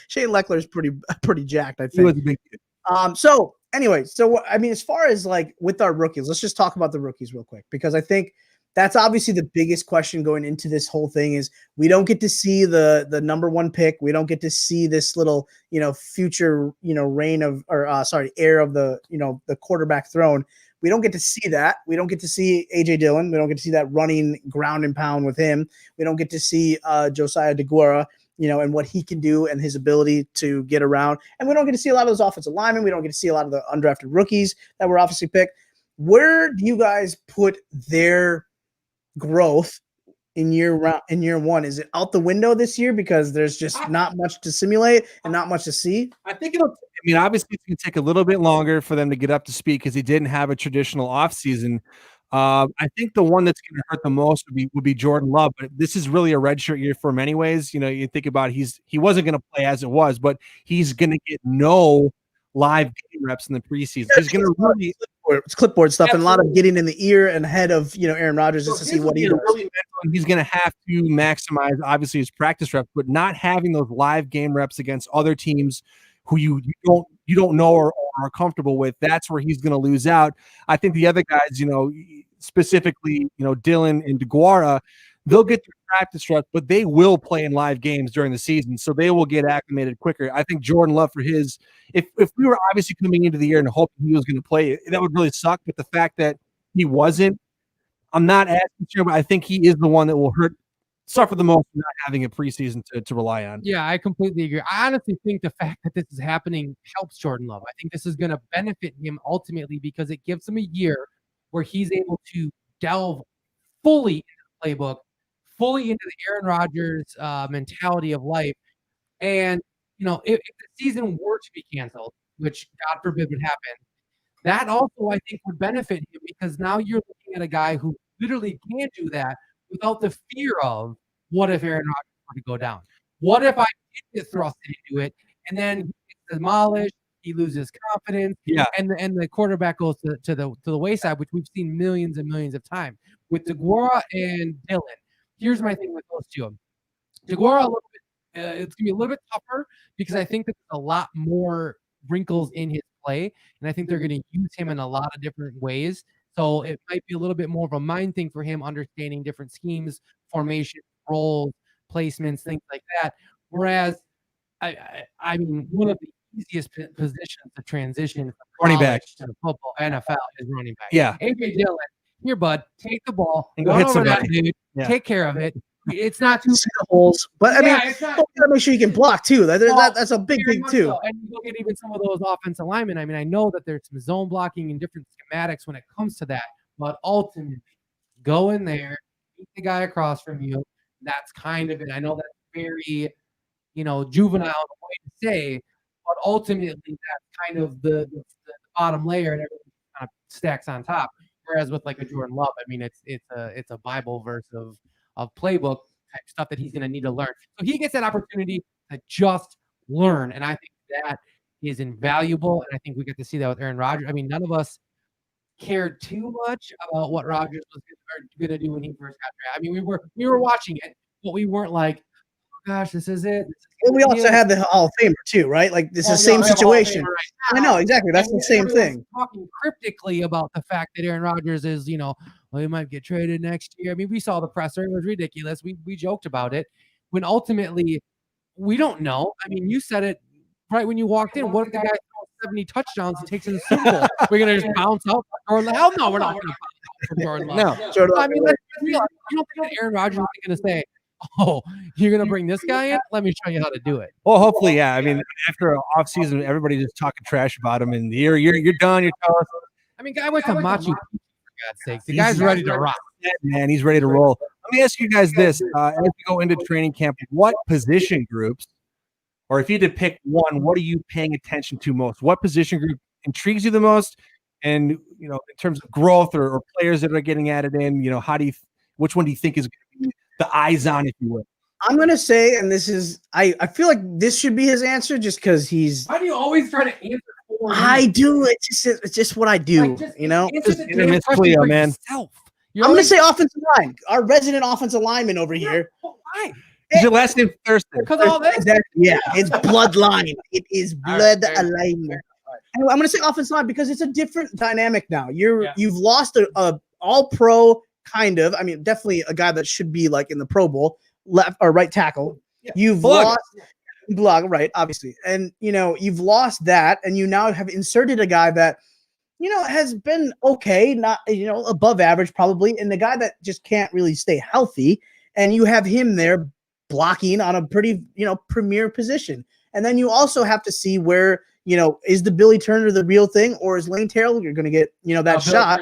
Shane Leckler's pretty jacked, I think. He was a big kid. So anyway, I mean, as far as like with our rookies, let's just talk about the rookies real quick, because I think that's obviously the biggest question going into this whole thing is we don't get to see the number one pick. We don't get to see this little, future, reign of, heir of the, the quarterback throne. We don't get to see that. We don't get to see AJ Dillon. We don't get to see that running ground and pound with him. We don't get to see Josiah DeGuara, and what he can do and his ability to get around. And we don't get to see a lot of those offensive linemen. We don't get to see a lot of the undrafted rookies that were obviously picked. Where do you guys put their growth in year one? Is it out the window this year because there's just not much to simulate and not much to see? I think it'll mean, obviously, it's going to take a little bit longer for them to get up to speed because he didn't have a traditional offseason. I think the one that's going to hurt the most would be Jordan Love, but this is really a redshirt year for him, anyways. You know, you think about he wasn't going to play as it was, but he's going to get no live game reps in the preseason. He's going to really it's clipboard stuff and a lot of getting in the ear and head of Aaron Rodgers just to see what he does. Really he's going to have to maximize obviously his practice reps, but not having those live game reps against other teams who you don't know or are comfortable with, that's where he's going to lose out. I think the other guys, specifically, Dylan and DeGuara, they'll get their practice reps, but they will play in live games during the season, so they will get acclimated quicker. I think Jordan Love for his, if we were obviously coming into the year and hoping he was going to play, that would really suck. But the fact that he wasn't, I'm not as concerned, but I think he is the one that will suffer the most from not having a preseason to rely on. Yeah, I completely agree. I honestly think the fact that this is happening helps Jordan Love. I think this is going to benefit him ultimately because it gives him a year where he's able to delve fully into the playbook, fully into the Aaron Rodgers mentality of life. And, if the season were to be canceled, which God forbid would happen, that also I think would benefit him because now you're looking at a guy who literally can do that without the fear of what if Aaron Rodgers were to go down? What if I did get thrust into it and then he gets demolished, he loses confidence, and the quarterback goes to the wayside, which we've seen millions and millions of times. With DeGuara and Dylan, here's my thing with those two. DeGuara, it's gonna be a little bit tougher because I think that there's a lot more wrinkles in his play, and I think they're gonna use him in a lot of different ways. So it might be a little bit more of a mind thing for him, understanding different schemes, formations, roles, placements, things like that. Whereas, I mean, one of the easiest positions to transition from running back to the football NFL is running back. Yeah. A.J. Dillon, here, bud, take the ball and go hit over that somebody. dude, take care of it. It's not too See the holes, but I mean, you gotta make sure you can block too. That's a big thing too. So. And you look at even some of those offensive linemen. I mean, I know that there's some zone blocking and different schematics when it comes to that, but ultimately, go in there, beat the guy across from you. That's kind of it. I know that's very, juvenile way to say, but ultimately, that's kind of the bottom layer, and everything kind of stacks on top. Whereas with like a Jordan Love, I mean, it's a Bible verse of playbook type stuff that he's going to need to learn. So he gets that opportunity to just learn. And I think that is invaluable. And I think we get to see that with Aaron Rodgers. I mean, none of us cared too much about what Rodgers was going to do when he first got drafted. I mean, we were watching it, but we weren't like, oh gosh, this is it. Well, we also had the Hall of Famer too, right? Like this is the same situation. Right, I know exactly. That's the same thing. Talking cryptically about the fact that Aaron Rodgers is, well, he might get traded next year. I mean, we saw the presser; it was ridiculous. We joked about it. When ultimately, we don't know. I mean, you said it right when you walked in. What if the guy throws 70 touchdowns and takes in the Super Bowl? We're gonna just bounce out? Or hell no, we're not gonna bounce out from Jordan Love. No, Jordan Love. I mean, you don't think that Aaron Rodgers is gonna say, oh, you're gonna bring this guy in? Let me show you how to do it. Well, hopefully, yeah. I mean, after an off season, everybody's just talking trash about him, and you're done. You're toast. I mean, guy went to Machu Picchu, for God's sakes. The guy's ready to rock. Man, he's ready to roll. Let me ask you guys this: as we go into training camp, what position groups, or if you had to pick one, what are you paying attention to most? What position group intrigues you the most? And in terms of growth or players that are getting added in, which one do you think is going to be the eyes on, if you will? I'm gonna say, and this is, I feel like this should be his answer, just because he's. Why do you always try to answer for me? I do. It's just what I do. Miss Cleo, man. I'm gonna say offensive line. Our resident offensive lineman over here. Why? Is your last name Thurston? Because all this. Yeah, it's bloodline. It is blood alignment. And I'm gonna say offensive line because it's a different dynamic now. You've lost a all-pro kind of. I mean, definitely a guy that should be like in the Pro Bowl, left or right tackle. Yeah. You've lost Blog, right? Obviously, and you've lost that, and you now have inserted a guy that has been okay, not above average probably, and the guy that just can't really stay healthy, and you have him there blocking on a pretty premier position, and then you also have to see where is the Billy Turner the real thing, or is Lane Terrell you're going to get that shot?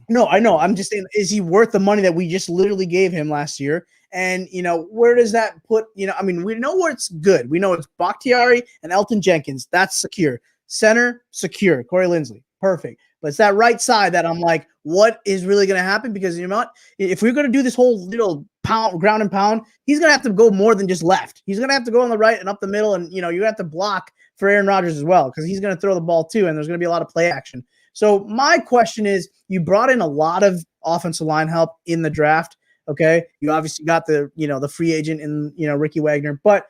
No, I know. I'm just saying, is he worth the money that we just literally gave him last year? And where does that put? I mean, we know where it's good. We know it's Bakhtiari and Elton Jenkins. That's secure. Center secure. Corey Linsley, perfect. But it's that right side that I'm like, what is really going to happen? Because you know what? If we're going to do this whole little ground and pound, he's going to have to go more than just left. He's going to have to go on the right and up the middle, and you have to block for Aaron Rodgers as well, because he's going to throw the ball too, and there's going to be a lot of play action. So my question is, you brought in a lot of offensive line help in the draft. Okay, you obviously got the free agent in Ricky Wagner, but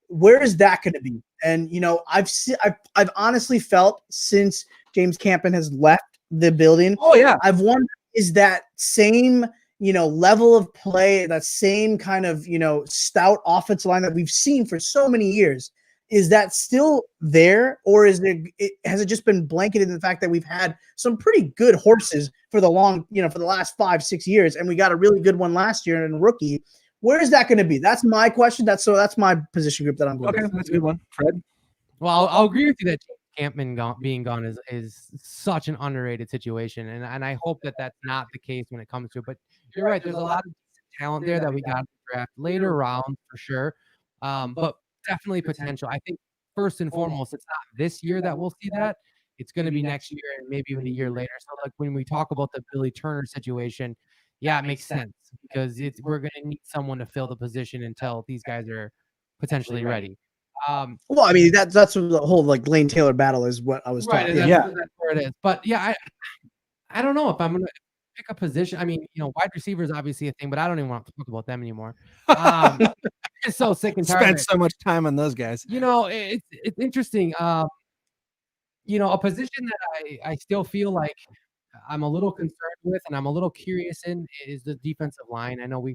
where is that going to be? And I've honestly felt since James Campen has left the building. Oh yeah, I've wondered, is that same level of play, that same kind of stout offensive line that we've seen for so many years, is that still there, or has it just been blanketed in the fact that we've had some pretty good horses for the last 5-6 years, and we got a really good one last year and a rookie? Where is that going to be? That's my question. That's my position group that I'm going. Okay, that's a good one, Fred. Well, I'll agree with you that Campman being gone is such an underrated situation, and I hope that that's not the case when it comes to it. But you're right. There's a lot of talent there that we got to draft later rounds for sure. But definitely potential. I think first and foremost, it's not this year that we'll see that. It's going to be next year and maybe even a year later. So like when we talk about the Billy Turner situation, yeah, it makes sense because we're going to need someone to fill the position until these guys are potentially ready. Well, I mean that's the whole like Lane Taylor battle is what I was talking. Right, that's where it is. But yeah, I don't know if I'm going to pick a position. I mean, wide receiver is obviously a thing, but I don't even want to talk about them anymore. It's so sick and tired. Spent so much time on those guys. It's interesting. A position that I still feel like I'm a little concerned with, and I'm a little curious in, is the defensive line. I know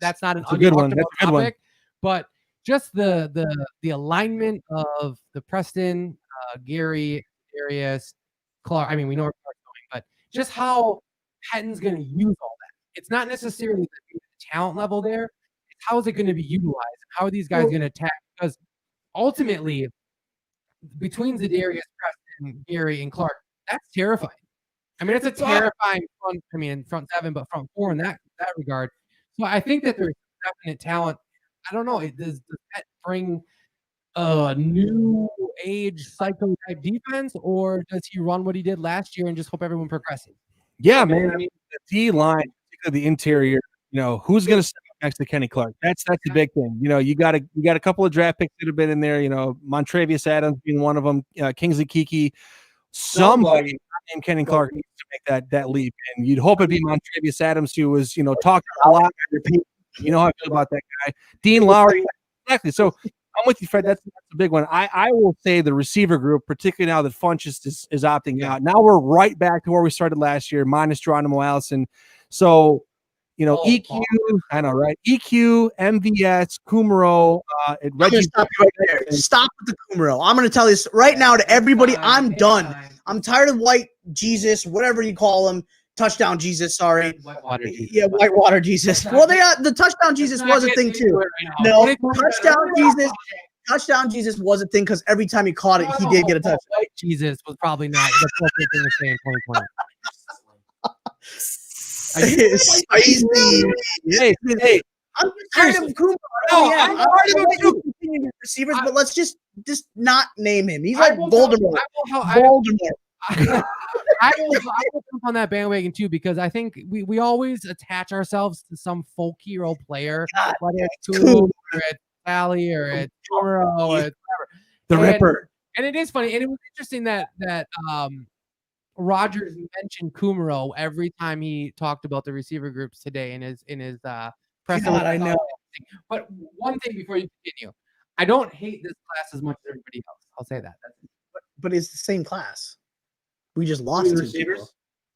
that's not a good one. That's a good one. But just the alignment of the Preston, Gary, Darius, Clark. I mean, we know where Clark's going, but just how Patton's going to use all that. It's not necessarily the talent level there. It's how is it going to be utilized? How are these guys going to attack? Because ultimately, between Zadarius, Preston, Gary, and Clark, that's terrifying. I mean, it's a terrifying front seven, but front four in that regard. So I think that there's definite talent. I don't know. Does that bring a new age psycho type defense, or does he run what he did last year and just hope everyone progresses? Yeah, man. I mean, the D line, particularly the interior. Who's going to step up next to Kenny Clark? That's the big thing. You got a couple of draft picks that have been in there. Montravius Adams being one of them. Kingsley Keke. Somebody named Kenny Clark needs to make that leap, and you'd hope it'd be Montravius Adams, who was talking a lot. You know how I feel about that guy, Dean Lowry. Exactly. So I'm with you, Fred. That's a big one. I will say the receiver group, particularly now that Funchess is opting out. Now we're right back to where we started last year, minus Geronimo Allison. So EQ, I know, right? EQ, MVS, Kumaro, Reggie. Stop right there. Stop with the Kumaro. I'm going to tell this right now to everybody. I'm done. I'm tired of white Jesus, whatever you call him. Touchdown Jesus, sorry. Whitewater Jesus. Yeah, Whitewater Jesus. Well, the touchdown Jesus was a thing too. No, touchdown Jesus was a thing because every time he caught it, he did get a touchdown. White Jesus was probably not the appropriate thing to say in 2020. Hey, I'm tired of Kumar. I'm tired of receivers, but let's just not name him. He's like Voldemort. Voldemort. I will jump on that bandwagon too, because I think we always attach ourselves to some folk hero player, whether it's Tool or it's Sally or it's Toro or it's whatever. The Ripper. And it is funny, and it was interesting that Rogers mentioned Kumaro every time he talked about the receiver groups today in his press. God, I know. But one thing before you continue, I don't hate this class as much as everybody else. I'll say that. But it's the same class. We just lost two receivers.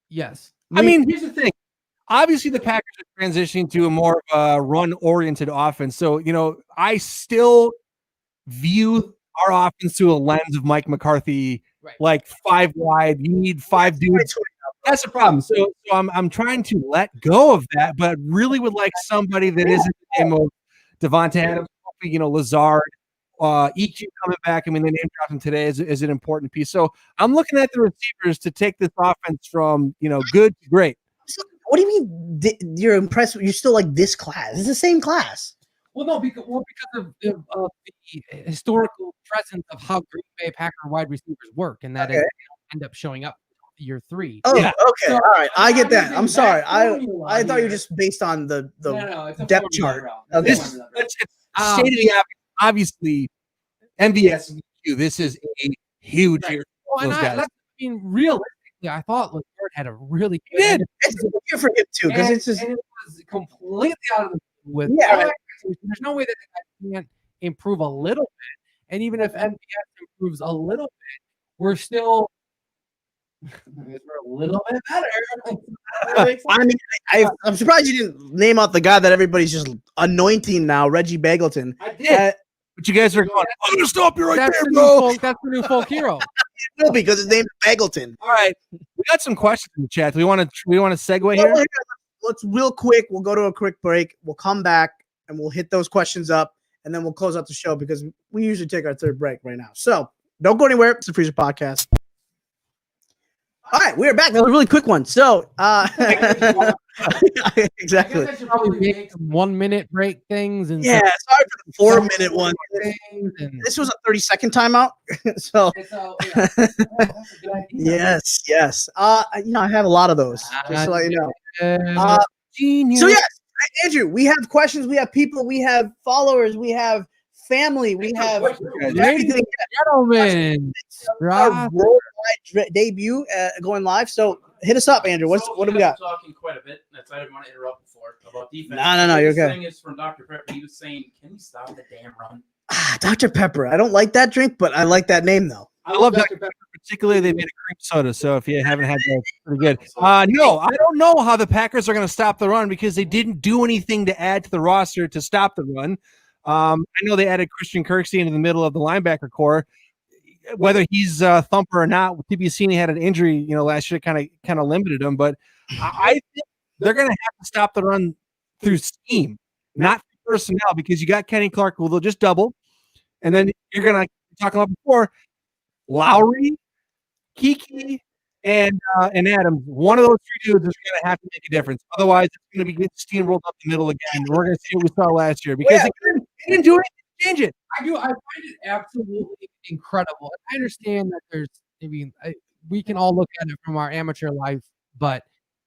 Yes. I mean, here's the thing. Obviously, the Packers are transitioning to a more run-oriented offense. So, I still view our offense through a lens of Mike McCarthy, right. Like 5 wide. You need 5 dudes. That's the problem. So I'm trying to let go of that, but really would like somebody that isn't the name of Devontae Adams, Lazard, EQ coming back. I mean, they name dropped him today is an important piece. So I'm looking at the receivers to take this offense from, good to great. What do you mean? You're impressed? You're still like this class? It's the same class. Well, no, because of the historical presence of how Green Bay Packer wide receivers work, and that Okay. they don't end up showing up year 3. Oh, Yeah. okay. So, All right. I get that. using I'm sorry. that I formula thought you were here. just based on the No, it's a depth formula, chart. bro. Okay. This it's state of the obvious. Obviously, MVS and Q. This is a huge year Well, for and those guys. I mean, realistically, I thought Lacard had a really He good did. end of It's a good year for him too, because and, it's just and it was completely out of the with Yeah. no expectation. There's no way that guy can't improve a little bit. And even if MVS improves a little bit, we're still we're a little bit better. I mean, I'm surprised you didn't name out the guy that everybody's just anointing now, Reggie Bagleton. I did. But you guys are going, I'm going to stop you right That's there, the bro. that's the new folk hero. It will be because his name's Bagleton. All right. We got some questions in the chat. We want to segue Well, here. let's real quick. We'll go to a quick break. We'll come back and we'll hit those questions up, and then we'll close out the show because we usually take our third break right now. So don't go anywhere. It's the Freezer Podcast. All right, we're back. That was a really quick one. So, exactly. I guess I should probably make some 1 minute break things and Yeah, sorry for the 4 minute one. things and This was a 30-second timeout. So, so yeah, that's a good idea. yes. I have a lot of those. Just to let you know. Genius. So yes, Andrew, we have questions, we have people, we have followers, we have family, we have everything. Gentlemen, Our worldwide debut going live. So hit us up, Andrew. What do we got? Talking quite a bit. I didn't want to interrupt before about defense. No, you're This okay. thing is from Dr. Pepper. He was saying, "Can you stop the damn run?" Dr. Pepper. I don't like that drink, but I like that name though. I love Dr. Pepper. Particularly, they made a cream soda. So if you haven't had that, it's pretty good. No, I don't know how the Packers are going to stop the run because they didn't do anything to add to the roster to stop the run. I know they added Christian Kirksey into the middle of the linebacker core. Whether he's a thumper or not, to be seen. He had an injury, last year, kind of limited him. But I think they're going to have to stop the run through scheme, not through personnel, because you got Kenny Clark, who they'll just double, and then you're going to talk about before Lowry, Kiki, and Adams. One of those three dudes is going to have to make a difference. Otherwise, it's going to be getting steamrolled up the middle again. We're going to see what we saw last year because they didn't do anything to change it. I find it absolutely incredible. I understand that we can all look at it from our amateur life, but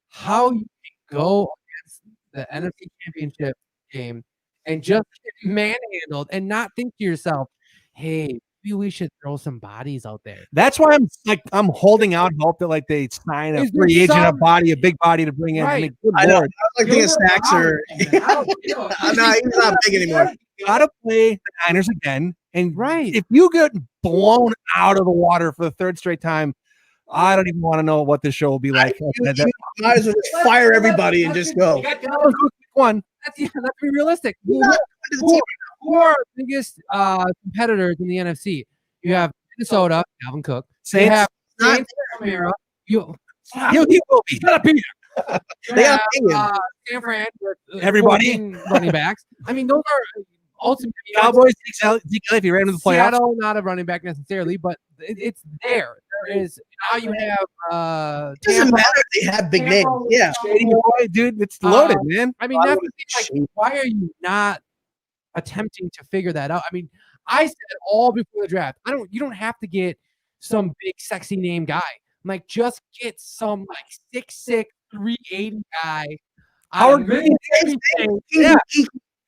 how you can go against the NFC Championship game and just get manhandled and not think to yourself, hey, maybe we should throw some bodies out there. That's why I'm holding out hope that they sign a Is there free agent, some- a big body to bring in. I mean, good I know. I Lord. was like thinking snacks or no, he's not big anymore. You got to play the Niners again. And Right. if you get blown out of the water for the third straight time, I don't even want to know what this show will be like. You might as well just fire everybody and just go. One. Let's be realistic. Not to the team. Who are our biggest competitors in the NFC? You have Minnesota, Calvin Cook. You Saints. have Not- Saints, Camara. You He will be. shut up, Peter. They got have, Higgins. San Fran with Everybody. 14 running backs. I mean, those are ultimately Cowboys, Zeke Elliott, ran into the playoffs. Seattle, not a running back necessarily, but it's there. There is now. You have It doesn't Tampa. matter if they have big names. Tampa, Yeah. Shady boy, dude, it's loaded, man. I mean, that's the thing. Like, why are you not attempting to figure that out? I mean, I said all before the draft. You don't have to get some big sexy name guy. Like, just get some 6'6", 380 guy. Howard Green. Yeah.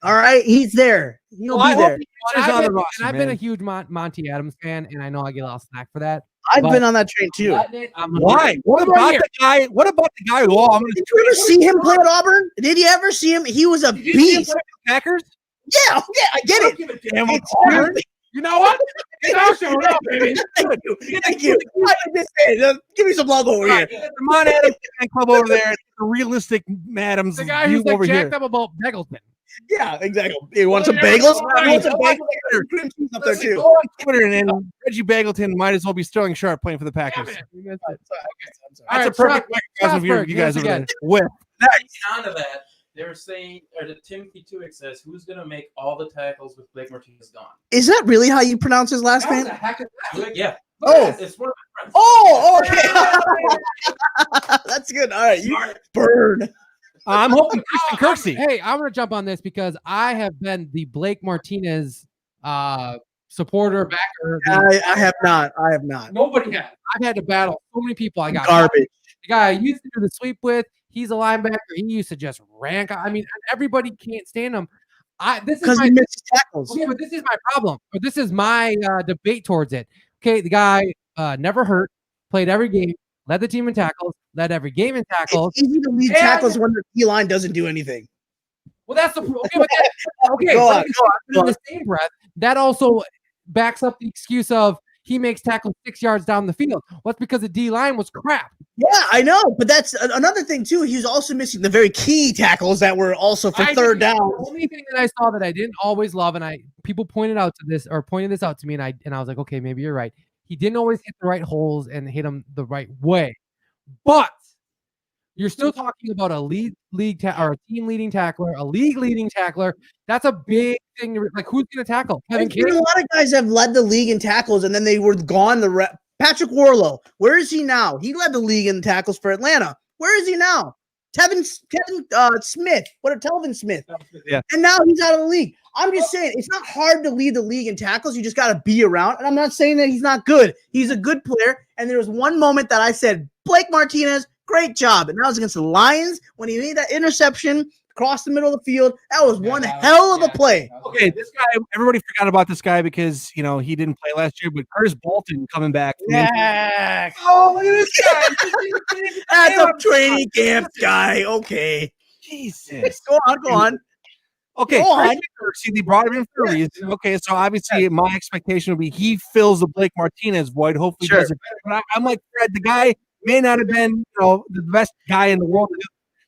All right. He's there. He'll be there. And I've been a huge Monty Adams fan, and I know I get a lot of slack for that. I've but- been on that train too. Why? What about the guy? What about the guy? Oh, I'm going Did you ever see him play at Auburn? Did you ever see him? He was a beast. Packers. Yeah, I get it. Give a damn It's Auburn. You know what? It's our show now, baby. Thank you. Thank you. I just said, give me some love over here. Ramon Adams fan club over there. The realistic Adams The guy view who's over here. jacked up about Beggleton. Yeah, exactly. You want some bagels? You want some bagels? Cream cheese up there Go too. on Twitter and Reggie Bagleton might as well be Sterling Sharp playing for the Packers. I'm sorry. That's a perfect microcosm of you guys over there. With Onto that, they were saying, or the Timothy Tuick says, who's going to make all the tackles with Blake Martinez gone? Is that really how you pronounce his last That's name? a heck of Tuick, yeah. Oh. It's one of my friends. Oh, okay. That's good. All right. You burn. I'm hoping Christian Kirksey. Hey, I'm gonna jump on this because I have been the Blake Martinez supporter, backer. I have not. I have not. Nobody has. I've had to battle so many people. I got Garbage. the guy I used to do the sweep with. He's a linebacker. He used to just rank. I mean, everybody can't stand him. This is Because my he misses tackles. okay, but this is my problem. Or this is my debate towards it. Okay, the guy never hurt, played every game, led the team in tackles, led every game in tackles. It's easy to lead tackles when the D-line doesn't do anything. Well, that's the okay. But okay, Go on, in the same breath, that also backs up the excuse of he makes tackles 6 yards down the field. What's because the D line was crap. Yeah, I know, but that's another thing too. He was also missing the very key tackles that were also for third down. The only thing that I saw that I didn't always love, and people pointed out to this or pointed this out to me, and I was like, okay, maybe you're right. He didn't always hit the right holes and hit them the right way, but you're still talking about a or a team leading tackler, a league leading tackler. That's a big thing. Like, who's going to tackle? A lot of guys have led the league in tackles, and then they were gone. Patrick Warlow, where is he now? He led the league in tackles for Atlanta. Where is he now? Telvin Smith. Yeah. And now he's out of the league. I'm just saying, it's not hard to lead the league in tackles. You just got to be around. And I'm not saying that he's not good. He's a good player. And there was one moment that I said, Blake Martinez, great job. And that was against the Lions when he made that interception across the middle of the field. That was one hell of a play. Okay, this guy, everybody forgot about this guy because, he didn't play last year, but Curtis Bolton coming back. Yeah. Oh, look at this guy. That's a training camp guy. Okay. Jesus. Go on. Okay, Go on. Kirksey, they brought him in for a reason. Okay, so obviously my expectation would be he fills the Blake Martinez void. Hopefully does it better. But I'm like, Fred, the guy may not have been, the best guy in the world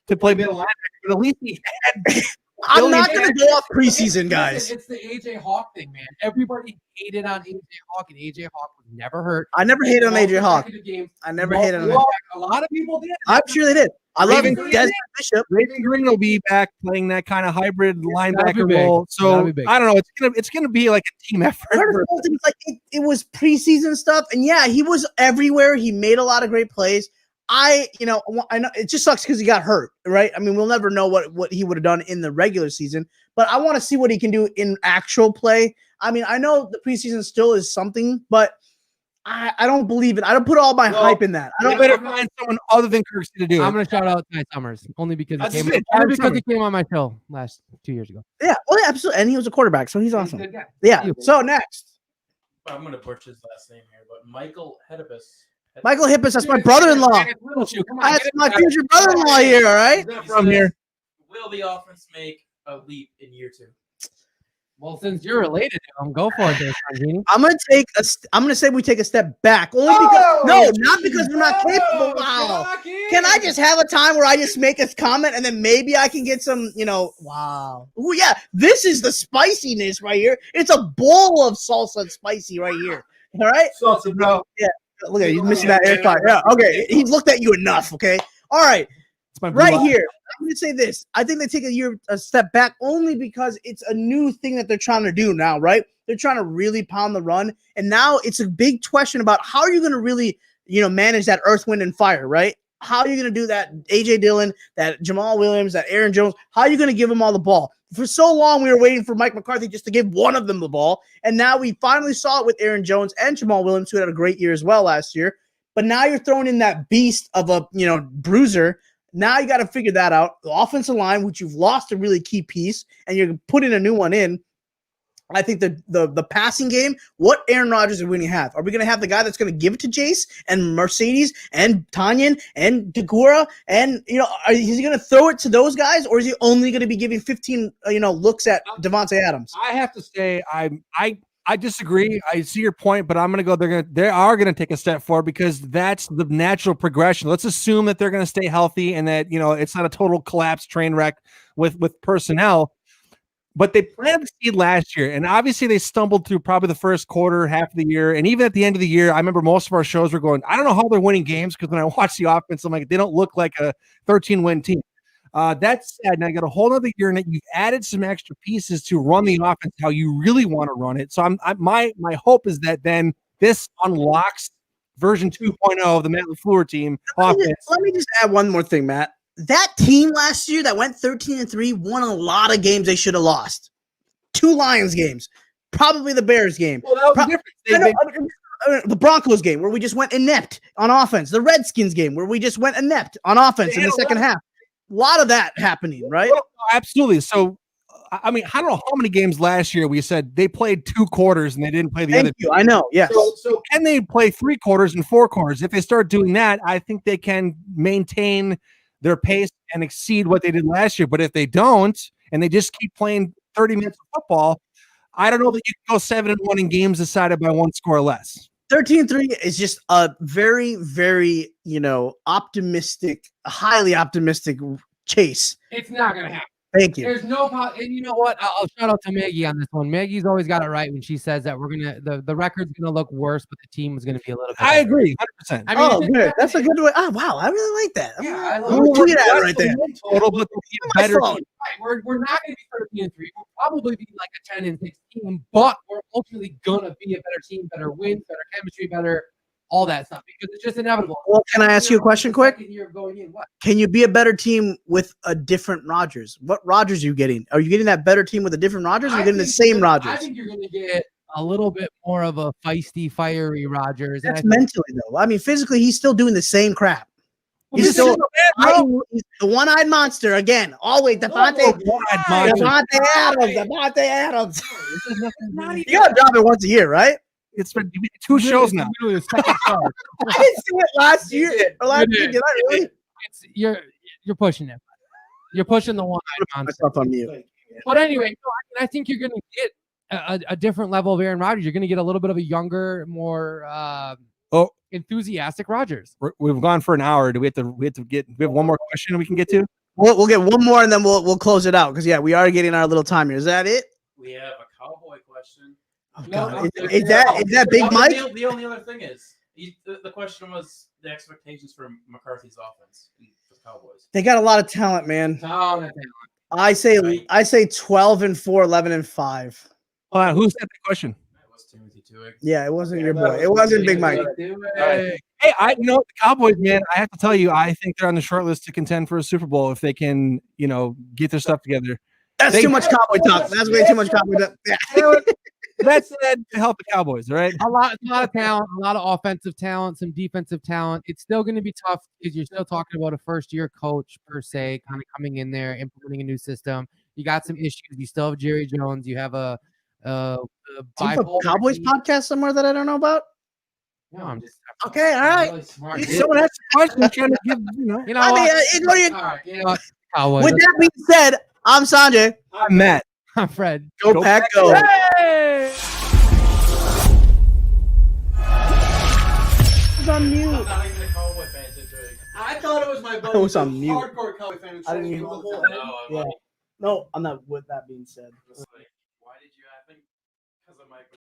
to play middle linebacker, but at least he had. I'm not going to go off preseason, guys. It's the AJ Hawk thing, man. Everybody hated on AJ Hawk, and AJ Hawk was never hurt. I never hated on AJ Hawk. I never hated on him. A lot of people did. I'm sure they did. I love Raven Des Bishop. Raven Green will be back playing that kind of hybrid linebacker role. So I don't know. It's gonna be like a team effort. It's like it was preseason stuff, and yeah, he was everywhere. He made a lot of great plays. I know it just sucks because he got hurt, right? I mean, we'll never know what he would have done in the regular season, but I want to see what he can do in actual play. I mean, I know the preseason still is something, but I don't believe it. I don't put all my hype in that. I don't better find someone other than Kirksey to do it. I'm going to shout out Ty Summers only because he came on my show 2 years ago. Yeah, well, yeah, absolutely, and he was a quarterback, so he's awesome. Yeah. So next, I'm going to butcher his last name here, but Michael Hedibus. Michael Hippus, that's my brother-in-law. That's my future brother-in-law here, all right? From here. Will the offense make a leap in year 2? Well, since you're related to him, go for it, there, Sanjay. I'm gonna say we take a step back. Only because not because we're not capable. Wow. Can I just have a time where I just make a comment and then maybe I can get some, wow. Oh yeah, this is the spiciness right here. It's a bowl of salsa and spicy right here. All right? Salsa, bro. Yeah. Look at you missing that airtime. Yeah, okay. He looked at you enough, okay? All right. Right here, I'm going to say this. I think they take a step back only because it's a new thing that they're trying to do now, right? They're trying to really pound the run. And now it's a big question about how are you going to really, manage that earth, wind, and fire, right? How are you going to do that? A.J. Dillon, that Jamal Williams, that Aaron Jones, how are you going to give them all the ball? For so long, we were waiting for Mike McCarthy just to give one of them the ball. And now we finally saw it with Aaron Jones and Jamal Williams, who had a great year as well last year. But now you're throwing in that beast of a, bruiser. Now you got to figure that out. The offensive line, which you've lost a really key piece, and you're putting a new one in. I think the passing game, what Aaron Rodgers are we going to have? Are we going to have the guy that's going to give it to Jace and Mercedes and Tanyan and Degura? And, is he going to throw it to those guys, or is he only going to be giving 15, looks at Devontae Adams? I have to say, I disagree. I see your point, but I'm going to go. They are going to take a step forward because that's the natural progression. Let's assume that they're going to stay healthy and that it's not a total collapse train wreck with personnel. But they planted the seed last year, and obviously they stumbled through probably the first quarter, half of the year, and even at the end of the year, I remember most of our shows were going, I don't know how they're winning games because when I watch the offense, I'm like, they don't look like a 13-win team. That said, now you got a whole other year, and you've added some extra pieces to run the offense how you really want to run it. So my hope is that then this unlocks version 2.0 of the Matt LaFleur team offense. Let me just add one more thing, Matt. that team last year that went 13-3 won a lot of games they should have lost. 2 Lions games, probably the Bears game. Well, that was different. The Broncos game where we just went inept on offense. The Redskins game where we just went inept on offense in the second half. A lot of that happening, right? Well, absolutely. So, I mean, I don't know how many games last year we said they played 2 quarters and they didn't play the Thank other. you. I know. Yes. So can they play 3 quarters and 4 quarters? If they start doing that, I think they can maintain their pace and exceed what they did last year. But if they don't, and they just keep playing 30 minutes of football, I don't know that you can go 7-1 in games decided by 1 score or less. 13-3 is just a very, very, optimistic, highly optimistic chase. It's not gonna happen. Thank you. There's no, and you know what? I'll shout out to Maggie on this one. Maggie's always got it right when she says that the record's gonna look worse, but the team is gonna be a little bit. I better. agree, 100%. I mean, Oh, good. That's a good way. Oh, wow. I really like that. Yeah, I love I'm gonna it. tweet that right there. Total, but My better. phone. Right, we're not gonna be 13-3. We'll probably be like a 10-6 team, but we're ultimately gonna be a better team, better wins, better chemistry, better all that stuff because it's just inevitable. Well, can I ask you a question quick? You're going in what? Can you be a better team with a different Rodgers? What Rodgers are you getting? Are you getting that better team with a different Rodgers, or are you getting the same Rodgers? I think you're going to get a little bit more of a feisty, fiery Rodgers. That's mentally, though. I mean, physically, he's still doing the same crap. Well, He's still he's he's the one-eyed monster again. Always Devontae Adams. You gotta drop it once a year, right? It's been 2 shows now. I didn't see it last year or last week. Did I really? You're pushing it. You're pushing the one-eyed monster. Myself on mute. But anyway, I think you're going to get a different level of Aaron Rodgers. You're going to get a little bit of a younger, more enthusiastic Rodgers. We've gone for an hour. Do we have one more question we can get to? We'll get one more and then we'll close it out because we are getting our little time here. Is that it? We have a cowboy question. Oh, God. Is that Big Mike? The only other thing is the question was the expectations for McCarthy's offense for the Cowboys. They got a lot of talent, man. Talent. I say 12-4, 11-5. Who said the question? It was Timothy Tuig. Yeah, it wasn't your boy. It wasn't Big Mike. Hey, the Cowboys, man. I have to tell you, I think they're on the short list to contend for a Super Bowl if they can, get their stuff together. That's too much Cowboy talk. That's way too much Cowboy talk. Yeah. That's to help the Cowboys, right? A lot of talent, a lot of offensive talent, some defensive talent. It's still going to be tough because you're still talking about a first-year coach per se, kind of coming in there, implementing a new system. You got some issues. You still have Jerry Jones. You have a Cowboys podcast somewhere that I don't know about. No, I'm just okay. All right. Really smart. Someone asked a question, trying to give You know I what? mean, All right, you know what? Cowboys. with that being said, I'm Sanjay. I'm Matt. I'm Fred. Go Pack, go. Hey! I was on mute. I'm not even a Cowboy fan, Tuig. I thought it was my buddy. I was on mute. Hardcore Cowboy fan. I didn't even- the whole Yeah. No, I'm not. With that being said. Why did you? I think because of my